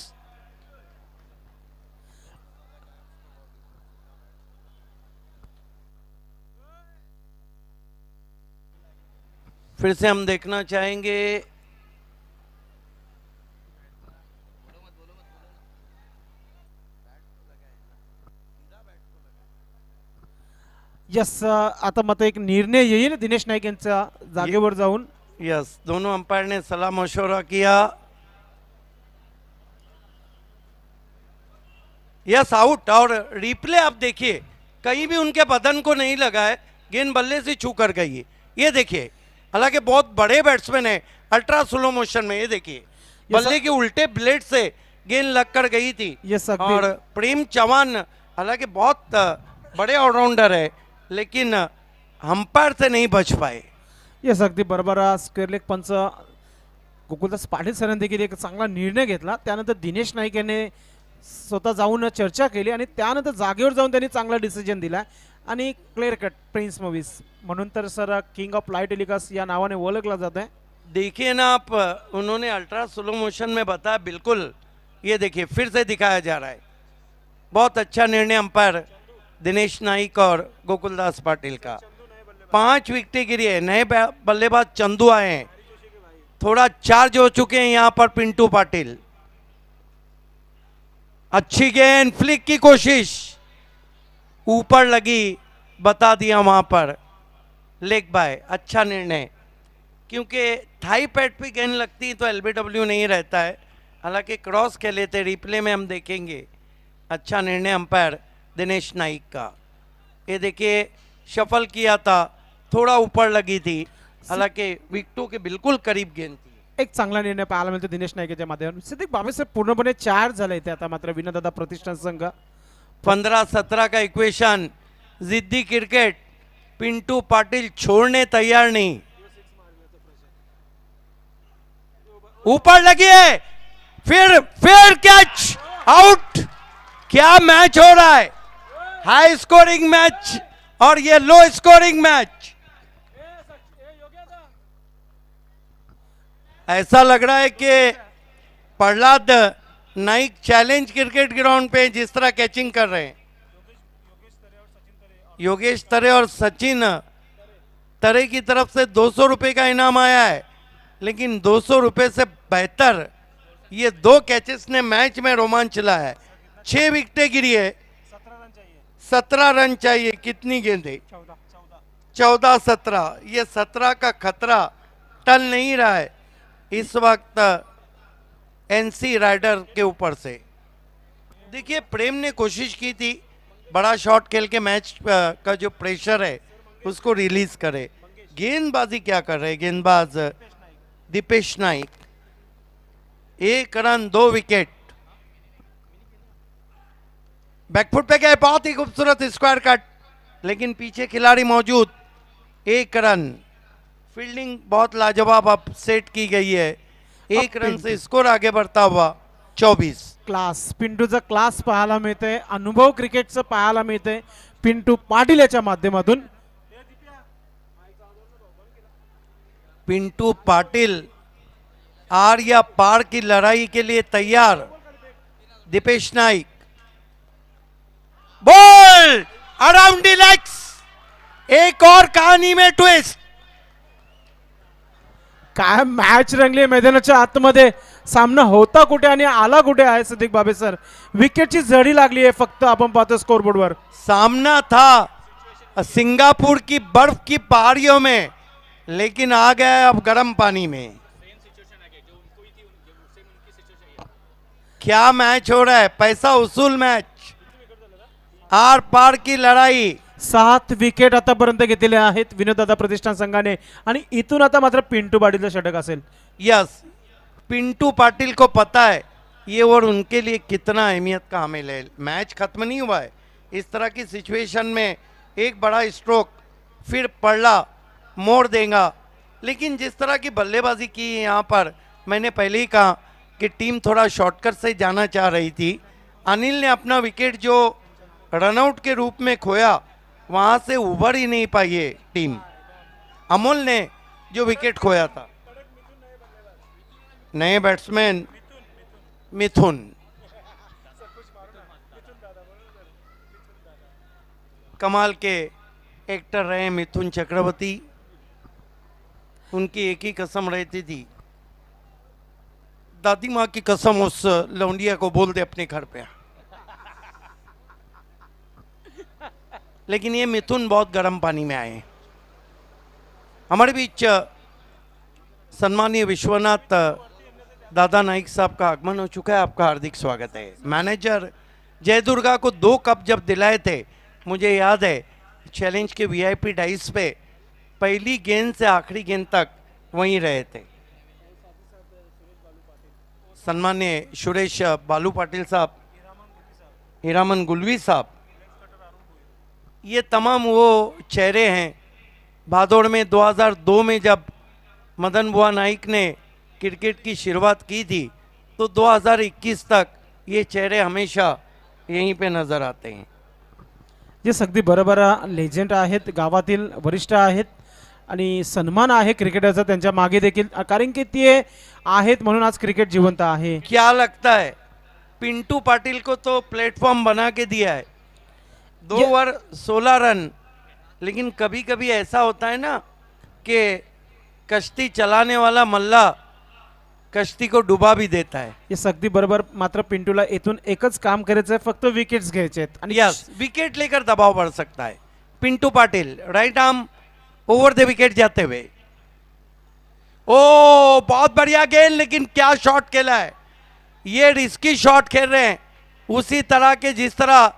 Speaker 3: फिर से हम देखना चाहेंगे
Speaker 1: यस, आता मात्र एक निर्णय येईल दिनेश नाईक यांच्या जागेवर जाऊन.
Speaker 3: यस, दोनों अंपायर ने सलाह मशवरा किया. Yes, out. और रिप्ले आप देखिए, कहीं भी उनके बदन को नहीं लगा है, गेंद बल्ले से छू कर गई है. ये देखिए, हालांकि बहुत बड़े बैट्समैन है, अल्ट्रा स्लो मोशन में. ये देखिए, बल्ले के उल्टे ब्लेड से गेंद लग कर गई थी.
Speaker 1: यस, अगदी.
Speaker 3: और प्रेम चौहान हालांकि बहुत बड़े ऑलराउंडर है, लेकिन अंपायर से नहीं बच पाए.
Speaker 1: येस, अगदी बरोबर. स्क्वेअर लेग पंच गोकुलदास पाटील सरांनी देखील एक चांगला निर्णय घेतला. त्यानंतर दिनेश नाईक यांनी स्वतः जाऊन चर्चा केली आणि त्यानंतर जागेवर जाऊन त्यांनी चांगला डिसिजन दिला आणि क्लिअर कट प्रिन्स मूवीज म्हणून तर sir king of light telecast या नावाने ओळखला जात आहे.
Speaker 3: देखिए ना आप, उन्होंने अल्ट्रा स्लो मोशन में बताया बिल्कुल. ये देखिए, फिर से दिखाया जा रहा है. बहुत अच्छा निर्णय अंपायर दिनेश नाइक और गोकुलदास पाटिल का. 5 विकेटें गिरी है. नए बल्लेबाज चंदू आए हैं, थोड़ा चार्ज हो चुके हैं यहाँ पर पिंटू पाटिल. अच्छी गेंद, फ्लिक की कोशिश, ऊपर लगी, बता दिया वहां पर लेग बाय. अच्छा निर्णय, क्योंकि थाई पैड पे गेंद लगती तो एलबीडब्ल्यू नहीं रहता है. हालांकि क्रॉस खेले थे, रिप्ले में हम देखेंगे. अच्छा निर्णय अंपायर दिनेश नाइक का. ये देखिए, शफल किया था, थोड़ा ऊपर लगी थी, हालांकि विकेटों के बिल्कुल करीब गेंद थी.
Speaker 1: एक चांगला निर्णय पाहायला मिळतो दिनेश नाईकच्या माध्यमातून. सिद्धिक बाबेसाहेब पूर्णपणे 4 झाले इथे आता मात्र विनोदादा प्रतिष्ठान संघ.
Speaker 3: 15-17 का इक्वेशन. जिद्दी क्रिकेट, पिंटू पाटिल छोड़ने तैयार नहीं. ऊपर लगी है, फिर कैच, आउट. क्या मैच हो रहा है, हाई स्कोरिंग मैच और ये लो स्कोरिंग मैच. ऐसा लग रहा है कि Prahlad Naik challenge cricket ground पे जिस तरह कैचिंग कर रहे हैं. योगेश तरे और सचिन तरे की तरफ से 200 रुपए का इनाम आया है, लेकिन 200 रुपए से बेहतर ये 2 कैचेस ने मैच में रोमांच लाया है. 6 विकेटें गिरी है, 17 रन चाहिए. कितनी गेंदें? 14-17. ये 17 का खतरा टल नहीं रहा है इस वक्त एनसी राइडर के ऊपर से. देखिए, प्रेम ने कोशिश की थी बड़ा शॉट खेल के मैच का जो प्रेशर है उसको रिलीज करे. गेंदबाजी क्या कर रहे हैं गेंदबाज Deepesh Naik. 1 run 2 wicket. Back foot पे गए, बहुत ही खूबसूरत स्क्वायर कट, लेकिन पीछे खिलाड़ी मौजूद. 1 रन. फील्डिंग बहुत लाजवाब अब सेट की गई है. 1 रन से स्कोर आगे बढ़ता हुआ 24.
Speaker 1: क्लास, पिंटूचा क्लास पाहायला मिळते, अनुभव क्रिकेटचं पाहायला मिळते पिंटू पाटील याच्या माध्यमातून.
Speaker 3: पिंटू पाटिल आर या पार की लड़ाई के लिए तैयार. Dipesh Naik, ball around the legs. एक और कहानी में ट्विस्ट.
Speaker 1: काय मॅच रंगली मैदानाच्या आतमध्ये. सामना होता कुठे आणि आला कुठे आहे सिद्धिक बाबे सर. विकेटची झडी लागली आहे फक्त आपण पाहतो स्कोरबोर्डवर.
Speaker 3: सामना था सिंगापुर की बर्फ की पहाड़ियों में, लेकिन आ गया अब गर्म पानी में. क्या मैच हो रहा है, पैसा वसूल मैच, आर पार की लड़ाई.
Speaker 1: 7 विकेट आतापर्यंत घेतलेले आहेत विनोदादा प्रतिष्ठान संघाने आणि इथून आता मात्र पिंटू पाटीलचं षटक असेल.
Speaker 3: यस, पिंटू पाटिल को पता है ये ओवर उनके लिए कितना अहमियत का हामिल है. मैच खत्म नहीं हुआ है. इस तरह की सिचुएशन में एक बड़ा स्ट्रोक फिर पड़ला मोड़ देगा. लेकिन जिस तरह की बल्लेबाजी की है यहाँ पर, मैंने पहले ही कहा कि टीम थोड़ा शॉर्टकट से जाना चाह रही थी. अनिल ने अपना विकेट जो रनआउट के रूप में खोया, वहाँ से उभर ही नहीं पाई है टीम. अमोल ने जो विकेट खोया था. नए बैट्समैन मिथुन. कमाल के एक्टर रहे मिथुन चक्रवर्ती. उनकी एक ही कसम रहती थी, दादी माँ की कसम, उस लौंडिया को बोल दे अपने घर पे। लेकिन ये मिथुन बहुत गर्म पानी में आए। हमारे बीच सम्मानीय विश्वनाथ दादा नाइक साहब का आगमन हो चुका है, आपका हार्दिक स्वागत है। मैनेजर जय दुर्गा को 2 कप जब दिलाए थे, मुझे याद है चैलेंज के वीआईपी डाइस पे पहली गेंद से आखिरी गेंद तक वहीं रहे थे। सम्मान्य सुरेश बालू पाटिल साहब, हीरामन गुलवी साहब, ये तमाम वो चेहरे हैं। भादौड़ में 2002 में जब मदन बुआ नाइक ने क्रिकेट की शुरुआत की थी, तो 2021 तक ये चेहरे हमेशा यहीं पे नजर आते हैं।
Speaker 1: जे अगदी बरोबर लेजंड आहेत, गावातील वरिष्ठ आहेत आणि सन्मान आहे क्रिकेटरचा त्यांच्या मागे देखील, कारण की ते आहेत म्हणून आज क्रिकेट जिवंत आहे.
Speaker 3: क्या लगता है, पिंटू पाटिल को तो प्लेटफॉर्म बना के दिया है, 2 ओवर 16 रन, लेकिन कभी कभी ऐसा होता है ना कि कश्ती चलाने वाला मल्ला कश्ती को डुबा भी देता है।
Speaker 1: हे अगदी बरोबर. मात्र पिंटूला इथून एकच काम करायचं आहे, फक्त विकेट्स घ्यायचे आहेत आणि
Speaker 3: यस, विकेट लेकर दबाव बढ़ सकता है। Pintu Patil right arm over the wicket जाते हुए, ओ बहुत बढ़िया गेंद, लेकिन क्या शॉट खेला है। ये रिस्की शॉट खेल रहे हैं उसी तरह के जिस तरह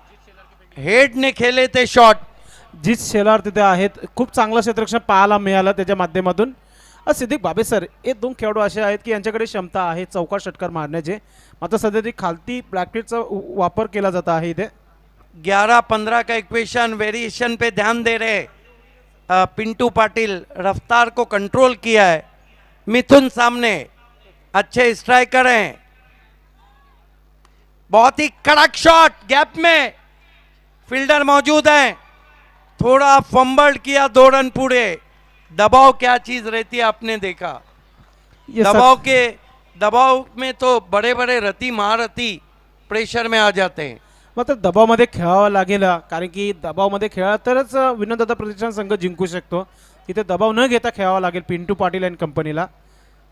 Speaker 3: हेड ने खेले थे शॉट।
Speaker 1: जित शेलार तिथे आहेत, खूप चांगलं क्षेत्ररक्षण पाहायला मिळालं त्याच्या माध्यमातून. सिद्दीक बाबे सर, हे 2 खेळाडू असे आहेत की यांच्याकडे क्षमता आहे चौकार षटकार मारण्याचे, मात्र सध्या ती खालती ब्लॅकेटचा वापर केला जात आहे इथे.
Speaker 3: 11-15 का इक्वेशन वेरिएशन पे ध्यान दे रहे पिंटू पाटिल, रफ्तार को कंट्रोल किया है। मिथुन सामने अच्छे स्ट्राइकर हैं, बहुत ही कड़क शॉट, गैप में फील्डर मौजूद हैं, थोड़ा फंबल्ड किया, 2 रन पूरे। दबाव क्या चीज रहती है आपने देखा,
Speaker 1: ये
Speaker 3: दबाव में तो बड़े बड़े रती महारथी प्रेशर में आ जाते हैं।
Speaker 1: मात्र दबावमध्ये खेळावं लागेल, कारण की दबावमध्ये खेळा तरच विनोददादा प्रतिष्ठान संघ जिंकू शकतो. तिथे दबाव न घेता खेळावं लागेल पिंटू पाटील अँड कंपनीला,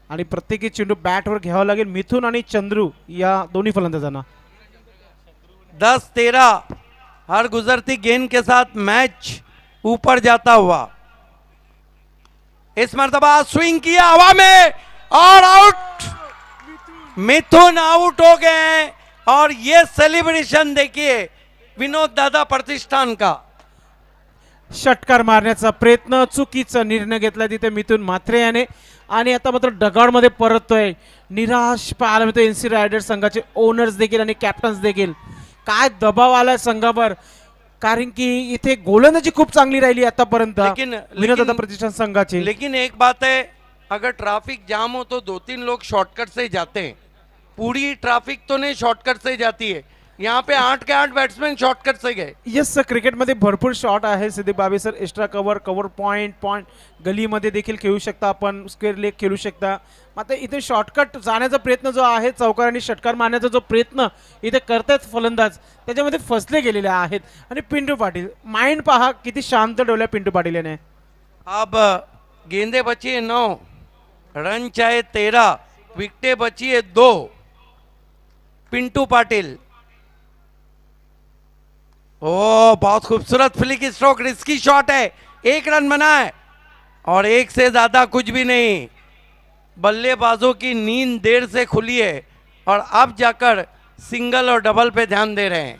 Speaker 1: आणि प्रत्येकी चेंडू बॅटवर घ्यावा लागेल मिथुन आणि चंद्रू या दोन्ही फलंदाजांना.
Speaker 3: 10-13 हर गुजरती गेंद के साथ मैच ऊपर जाता हुआ। इस मर्तबा स्विंग किया हवा में और आउट, मिथुन आउट हो गए हैं। और ये सेलिब्रेशन देखिए विनोद दादा प्रतिष्ठान का।
Speaker 1: षटकार मारण्याचा प्रयत्न, चुकीचा निर्णय घेतला तिथे मिथुन म्हात्रे याने, आणि आता मात्र डगाडमध्ये परततोय. निराश पाहायला मिळतो एनसी रायडर्स संघाचे ओनर्स देखील आणि कॅप्टन्स देखील. काय दबाव आलाय संघावर, कारण की इथे गोलंदाजी खूप चांगली राहिली आतापर्यंत विनोददादा प्रतिष्ठान संघाची.
Speaker 3: लेकिन एक बात है, अगर ट्रैफिक जाम हो तो 2-3 लोग शॉर्टकट से जाते हैं, पूरी ट्रैफिक तो नहीं शॉर्टकट से जाती है। यहाँ पे 8 के 8 बैट्समैन शॉर्टकट से गए।
Speaker 1: येस, क्रिकेटमध्ये भरपूर शॉट आहे Siddique Babe sir. Extra cover, cover point गलीमध्ये देखील खेळू शकता आपण, स्क्वेअर लेग खेळू शकता. मात्र इथे शॉर्टकट जाण्याचा प्रयत्न जो आहे, चौकार आणि षटकार मारण्याचा जो प्रयत्न इथे करतात फलंदाज, त्याच्यामध्ये फसले गेलेले आहेत. आणि पिंटू पाटील, माइंड पहा किती शांत ठेवलाय पिंटू पाटील याने.
Speaker 3: अब गेंदे बची है 9, रन चाहे 13, विकेटें बची है 2। पिंटू पाटिल, ओ बहुत खूबसूरत फ्लिक स्ट्रोक, रिस्की शॉट है, 1 रन बना है और 1 से ज्यादा कुछ भी नहीं। बल्लेबाजों की नींद देर से खुली है और अब जाकर सिंगल और डबल पे ध्यान दे रहे हैं।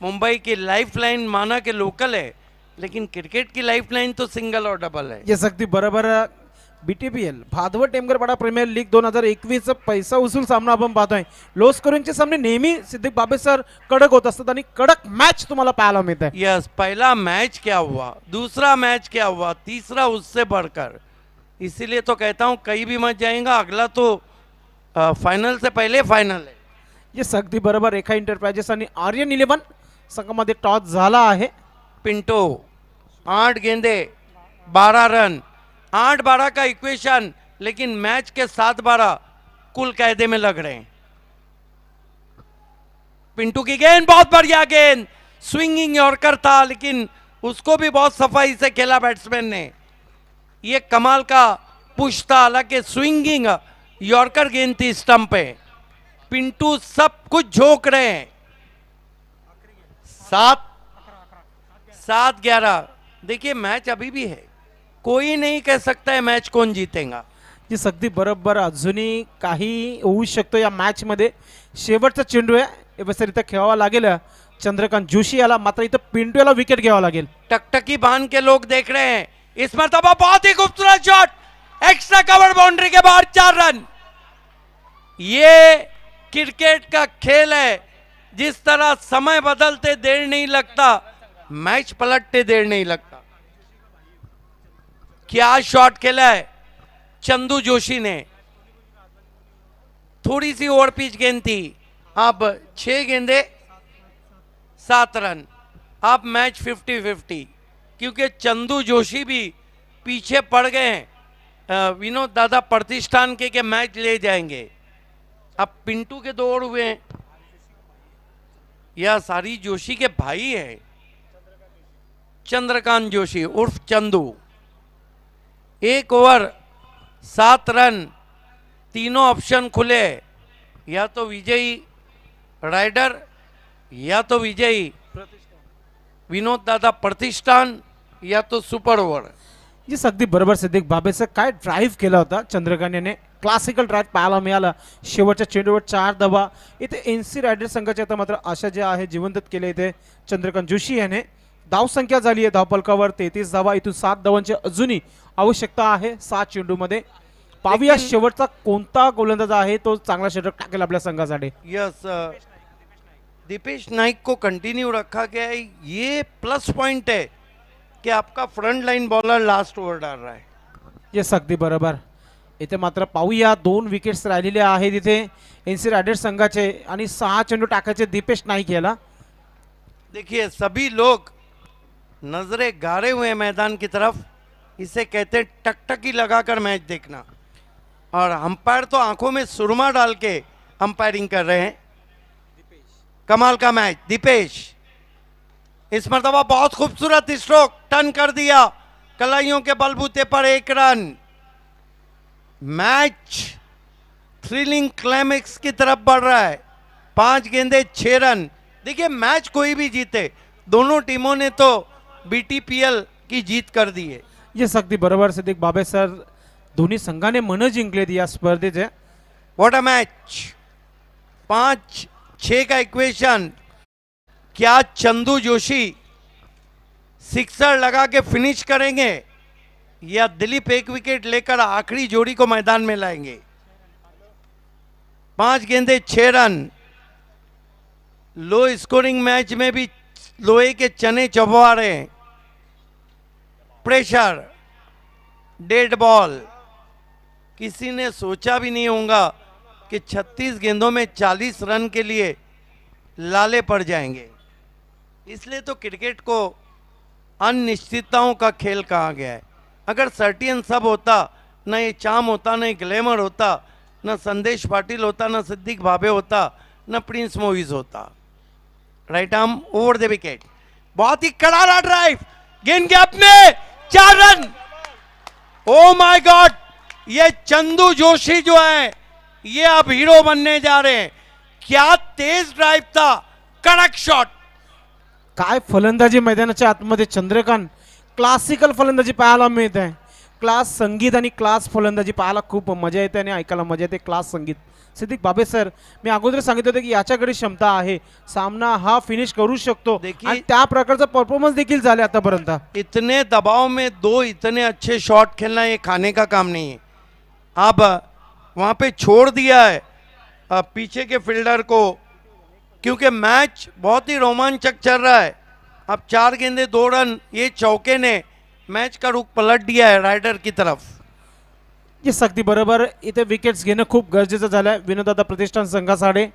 Speaker 3: मुंबई की लाइफलाइन माना के लोकल है, लेकिन क्रिकेट की लाइफलाइन तो सिंगल और डबल है।
Speaker 1: येस, अगदी बरोबर. BTPL भादवड टेमगरपाडा प्रीमियर लीग 2021 पैसा वसूल सामना आपण पाहतोय. लो स्कोरिंगचे सामने नेहमी सिद्दीक बाबे सर कडक होत असतात आणि कडक मॅच तुम्हाला पाहायला मिळते.
Speaker 3: यस, पहला मैच क्या हुआ, दूसरा मैच क्या हुआ, तीसरा उससे बढ़कर। इसीलिए तो कहता हूँ कहीं भी मत जाएगा, अगला तो फाइनल से पहले फाइनल है।
Speaker 1: येस, अगदी बरोबर. रेखा एंटरप्राइजेस आणि आर्यन 11 संघामध्ये टॉस झाला आहे.
Speaker 3: पिंटो 8 गेंदे 12 रन, 8-12 का इक्वेशन, लेकिन मैच के 7-12 कुल कायदे में लग रहे हैं। पिंटू की गेंद बहुत बढ़िया गेंद, स्विंगिंग यॉर्कर था, लेकिन उसको भी बहुत सफाई से खेला बैट्समैन ने। ये कमाल का पुश था, हालांकि स्विंगिंग यॉर्कर गेंद थी स्टंप पे। पिंटू सब कुछ झोंक रहे हैं। 7-11। देखिए मैच अभी भी है, कोई नहीं कह सकता है मैच कौन जीतेगा।
Speaker 1: जी अगदी बरोबर, अजूनही काही होऊ शकतो या मॅच मध्ये। शेवटचा चेंडू आहे, व्यवस्थित इथं खेळावा लागेल चंद्रकांत जोशी याला, मात्र इथं पिंटू याला विकेट घ्यावा लागेल।
Speaker 3: टकटकी बांध के लोग देख रहे हैं। इस मरतबा बहुत ही खूबसूरत शॉट, एक्स्ट्रा कवर बाउंड्री के बाहर 4 रन। ये क्रिकेट का खेल है, जिस तरह समय बदलते देर नहीं लगता, मैच पलटते देर नहीं लगता। क्या शॉट खेला है चंदू जोशी ने। थोड़ी सी ओवर पिच गेंद थी। अब 6 गेंदे 7 रन। अब मैच 50-50, क्योंकि चंदू जोशी भी पीछे पड़ गए हैं विनोद दादा प्रतिष्ठान के मैच ले जाएंगे। अब पिंटू के 2 ओवर हुए हैं। यह सारी जोशी के भाई है, चंद्रकांत जोशी उर्फ चंदू। 1 ओवर 7 रन, तीनों ऑप्शन खुले, या तो विजयी राइडर या तो विजयी विनोद दादा प्रतिष्ठान या तो सुपर ओव्हर।
Speaker 1: जी अगदी बरोबर सिद्दीक बाबेचं काय ड्राईव्ह केला होता चंद्रकांत याने, क्लासिकल ड्राईव्ह पाहायला मिळाला। शेवटच्या चेंडूवर 4 धावा इथे एनसी रायडर संघाच्या आता मात्र आशा जे आहे जिवंत केले इथे चंद्रकांत जोशी याने। धाव संख्या झाली आहे धावफलकावर 33 धावा, इथून 7 धावांची अजूनही आवश्यकता आहे 7 चेंडूमध्ये। पाहूया शेवटचा कोणता गोलंदाज आहे तो चांगला षटक टाकेल आपल्या संघासाठी।
Speaker 3: यस, दीपेश नाइक को कंटिन्यू रखा गया है। ये प्लस पॉइंट है कि आपका front line bowler last over डाल रहा है।
Speaker 1: येस अगदी बरोबर, इथे मात्र पाहूया 2 विकेट्स राहिलेले आहेत इथे एनसी रायडर संघाचे, आणि 6 चेंडू टाकायचे दीपेश नाईक याला।
Speaker 3: देखिए सभी लोग नजरें गाड़े हुए हैं मैदान की तरफ। इसे कहते हैं टकटकी लगाकर मैच देखना, और अंपायर तो आंखों में सुरमा डाल के अंपायरिंग कर रहे हैं। कमाल का मैच। दीपेश इस मरतबा बहुत खूबसूरत स्ट्रोक, टर्न कर दिया कलाइयों के बलबूते पर 1 रन। मैच थ्रिलिंग क्लाइमेक्स की तरफ बढ़ रहा है। 5 गेंदे 6 रन। देखिए मैच कोई भी जीते, दोनों टीमों ने तो बीटीपीएल की जीत कर दी है।
Speaker 1: येस अगदी बरोबर सिद्दीक बाबे सर, दोन्ही संघाने मन जिंकलेत या स्पर्धेचे।
Speaker 3: What a match. 5-6 का इक्वेशन। क्या चंदू जोशी सिक्सर लगा के फिनिश करेंगे, या दिलीप 1 विकेट लेकर आखिरी जोड़ी को मैदान में लाएंगे। 5 गेंदे 6 रन। लो स्कोरिंग मैच में भी लोहे के चने चबवा रहे हैं। Pressure, dead ball. किसी ने सोचा भी नहीं होगा कि 36 गेंदों में 40 रन के लिए लाले पड़ जाएंगे। इसलिए तो क्रिकेट को अनिश्चितताओं का खेल कहा गया है। अगर सर्टियन सब होता, ना ये चाम होता, ना ये ग्लैमर होता, ना संदेश पाटिल होता, ना सिद्दीक भाबे होता, ना प्रिंस मोइज होता। Right arm over the wicket. बहुत ही करारा ड्राइव, गेंद गैप में 4 रन। ओ माय गॉड, ये चंदू जोशी जो है ये अब हीरो बनने जा रहे हैं। क्या तेज ड्राइव था, कड़क शॉट।
Speaker 1: काय फलंदाजी मैदानाच्या आतमध्ये चंद्रकांत, क्लासिकल फलंदाजी पाहायला मिळत आहे। क्लास संगीत आणि क्लास फलंदाजी पाहायला खूप मजा येते आणि ऐकायला मजा येते। क्लास संगीत सिद्दीक बाबे सर, मी अगोदर सांगितलं होतं की याच्याकडे क्षमता आहे, सामना हा फिनिश करू शकतो, आणि त्या प्रकारचा परफॉर्मन्स देखील झाले आतापर्यंत।
Speaker 3: इतने दबाव में 2 इतने अच्छे शॉट खेलना ये खाने का काम नहीं है। अब वहाँ पे छोड़ दिया है पीछे के फील्डर को, क्योंकि मैच बहुत ही रोमांचक चल रहा है। अब 4 गेंदे 2 रन, ये चौके ने मैच का रुख पलट दिया है राइडर की तरफ।
Speaker 1: ये अगदी बरोबर, इथे विकेट्स घेणं खूप गरजेचं झालंय विनोदादा प्रतिष्ठान संघासाठी।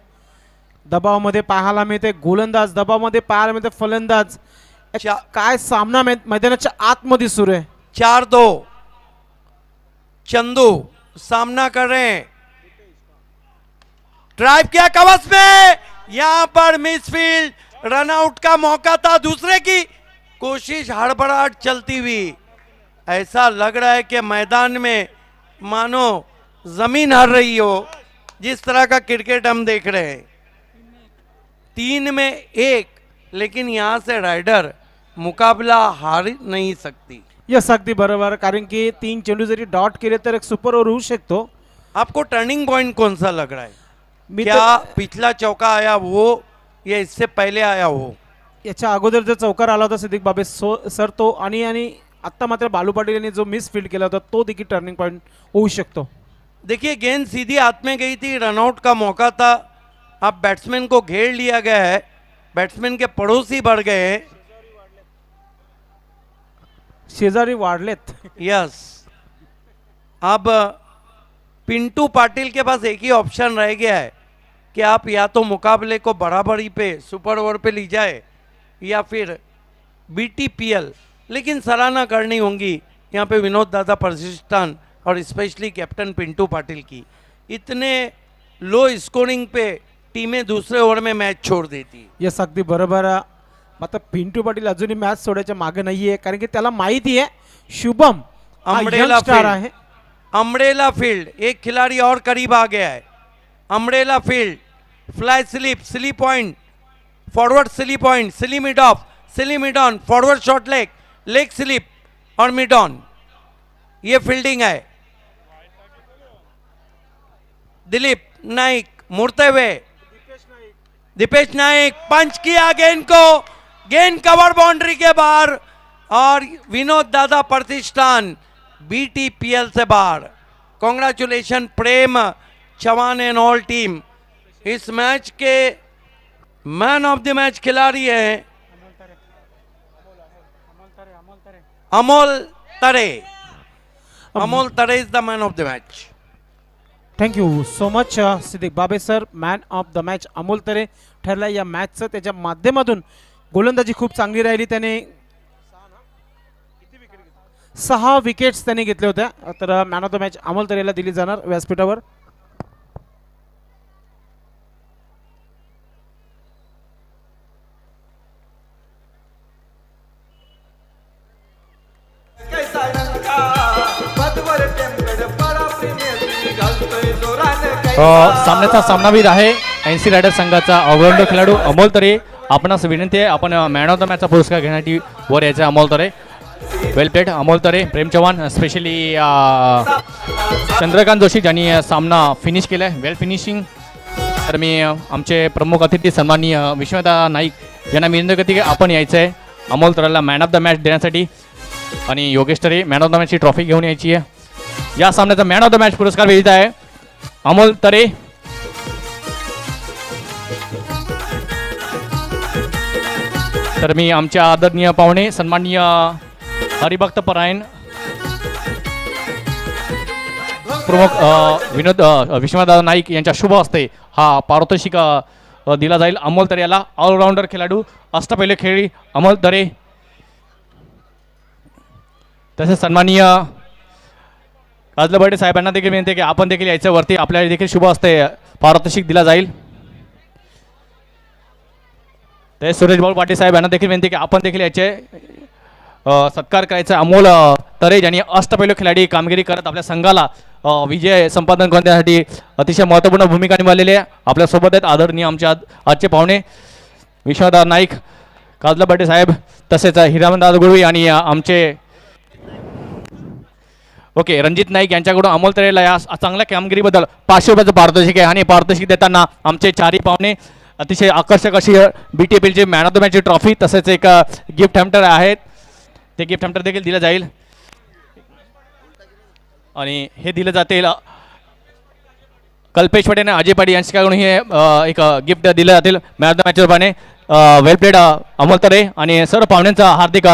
Speaker 1: दबावामध्ये पाहायला मिळते गोलंदाज, दबावामध्ये पाहायला मिळते फलंदाज। काय सामना मैदानाच्या आतमध्ये सुरू आहे।
Speaker 3: 4-2 चंदू सामना कर रहे हैं। ड्राइव किया कवच में, यहां पर मिसफील्ड, रन आउट का मौका था। दूसरे की कोशिश हड़बड़ाहट चलती हुई। ऐसा लग रहा है कि मैदान में मानो जमीन हर रही हो, जिस तरह का क्रिकेट हम देख रहे हैं। 3 में 1, लेकिन यहाँ से राइडर मुकाबला हार नहीं सकती।
Speaker 1: यस अगदी बरोबर, कारण की 3 चेंडू जरी डॉट केले तर एक सुपर ओव्हर होऊ शकतो.
Speaker 3: आपको टर्निंग पॉइंट कौन सा लग रहा है?
Speaker 1: मी
Speaker 3: क्या
Speaker 1: तर
Speaker 3: पिछला चौका आया वो, या इससे पहले आया वो?
Speaker 1: याच्या अगोदर जो चौकार आला होता सिद्दीक बाबे सर तो, आणि आत्ता मात्र बालू पाटील यांनी जो मिस फील्ड केला होता तो देखील टर्निंग पॉइंट होऊ शकतो.
Speaker 3: देखिए गेंद सीधी हाथ में गई थी, रनआउट का मौका था, अब बैट्समैन को घेर लिया गया है, बैट्समैन के पड़ोसी बढ़ गए हैं।
Speaker 1: शेजारी वाढलेत.
Speaker 3: यस, अब पिंटू पाटिल के पास एक ही ऑप्शन रह गया है कि आप या तो मुकाबले को बराबरी पे सुपर ओवर पे ली जाए या फिर BTPL, लेकिन सराहना करनी होगी यहाँ पे विनोद दादा प्रतिष्ठान और स्पेशली कैप्टन पिंटू पाटिल की। इतने लो स्कोरिंग पे टीमें दूसरे ओवर में मैच छोड़ देती।
Speaker 1: यस अगदी बरोबर. मात्र पिंटू पाटील अजूनही मॅच सोडायच्या मागे नाहीये, कारण की त्याला माहिती आहे शुभम
Speaker 3: अम्ब्रेला
Speaker 1: स्टार
Speaker 3: फील्ड,
Speaker 1: आहे.
Speaker 3: अम्ब्रेला फील्ड, एक खिलाड़ी और करीब आ गया है। Umbrella field, fly slip, slip point, forward slip point, slip mid of, slip mid on, forward short leg, leg slip और मिड ऑन, ये फील्डिंग है। दिलीप नाइक मुड़ते हुए, दीपेश नाइक पंच किया गेंद को, गेंद कवर बाउंड्री के बाहर और विनोद दादा प्रतिष्ठान BTPL से बाहर। Congratulation Prem Chauhan and all team. इस मैच के मैन ऑफ द मैच खिलाड़ी है Amol Tare. Amol Tare is the man of the match.
Speaker 1: Thank you so much Siddique Babe sir. Man of the match Amol Tare ठरला या मॅचचं. त्याच्या माध्यमातून गोलंदाजी खूप चांगली राहिली. त्याने 6 विकेट्स त्याने घेतल्या होत्या. तर man of the match Amol Tarela दिली जाणार व्यासपीठावर.
Speaker 4: कैसा डंका पदवर टेमगड पडा प्रेमी घालतोय जोराने
Speaker 2: सामन्याचा सामनावीर आहे NC रायडर संघाचा ऑलराऊंडर खेळाडू अमोल तरे. आपणास विनंती आहे, आपण मॅन ऑफ द मॅचचा पुरस्कार घेण्यासाठी वर यायचा. अमोल तरे वेल प्लेड. अमोल तरे, प्रेम चव्हाण, स्पेशली चंद्रकांत जोशी ज्यांनी सामना फिनिश केला आहे, वेल फिनिशिंग. तर मी आमचे प्रमुख अतिथी सन्माननीय विश्वनाथ नाईक यांना विनंती करते की आपण यायचं आहे Amol Tarela man of the match देण्यासाठी, आणि योगेश तरे मॅन ऑफ द मॅचची ट्रॉफी घेऊन यायची आहे. या सामन्याचा मॅन ऑफ द मॅच पुरस्कार विजेता आहे अमोल तरे. तर मी आमच्या आदरणीय पाहुणे सन्माननीय हरिभक्त परायण प्रमुख विनोद विश्वनाथ नाईक यांच्या शुभ हस्ते हा पारितोषिक दिला जाईल अमोल तरे याला. ऑलराऊंडर खेळाडू, अष्टपैलू खेळी अमोल तरे. तसेच सन्माननीय काजलबर्डे साहेबांना देखील विनंती की आपण देखील यायचं वरती, आपल्याला देखील शुभ हस्ते पारितोषिक दिला जाईल. ते सुरेश भाऊ पाटील साहेब यांना देखील विनंती की आपण देखील याचे सत्कार करायचा. अमोल तरे ज्यांनी अष्टपैलू खिलाडी कामगिरी करत आपल्या संघाला विजय संपादन करण्यासाठी अतिशय महत्त्वपूर्ण भूमिका निभावलेली आहे. आपल्यासोबत आहेत आदरणीय आमचे आजचे पाहुणे विश्वनाथ नाईक, काजलबर्डे साहेब, तसेच हिरामनदादा गुळवी आणि आमचे ओके रणजित नाईक यांच्याकडून अमोल तरेला या चांगल्या कामगिरीबद्दल 500 रुपयाचं पारितोषिक आहे. आणि पारितोषिक देताना आमचे चारही पाहुणे अतिशय आकर्षक अशी BTPLची मॅन ऑफ द मॅचची ट्रॉफी तसेच एक गिफ्ट हॅम्पर आहेत, ते गिफ्ट हॅम्पर देखील दिलं जाईल. आणि हे दिलं जाते कल्पेश पटेल आणि अजय पाटील यांच्याकडून हे एक गिफ्ट दिलं जातील मॅन ऑफ द मॅचच्या रूपाने. वेल प्लेड अमोल तरे आणि सर्व पाहुण्यांचा हार्दिक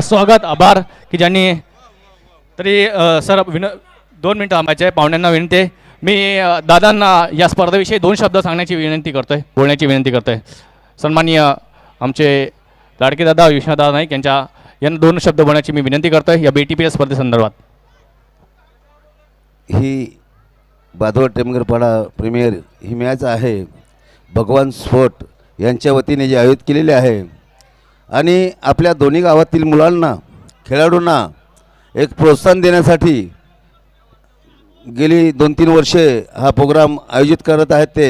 Speaker 2: स्वागत, आभार की ज्यांनी. तरी सर 2 मिनिटं थांबायचे आहे. पाहुण्यांना विनंती आहे, मी दादांना या स्पर्धेविषयी 2 शब्द सांगण्याची विनंती करतोय, बोलण्याची विनंती करतोय. सन्माननीय आमचे लाडके दादा विश्वनाथ दादा नाईक यांना 2 शब्द बोलण्याची मी विनंती करतोय या BTPL स्पर्धेसंदर्भात.
Speaker 9: ही बादवड टेमगरपाडा प्रीमियर ही मॅच आहे भगवान स्पोर्ट यांच्या वतीने जी आयोजित केलेली आहे. आणि आपल्या दोन्ही गावातील मुलांना, खेळाडूंना एक प्रोत्साहन देण्यासाठी गेली 2-3 वर्षे हा प्रोग्राम आयोजित करत आहेत ते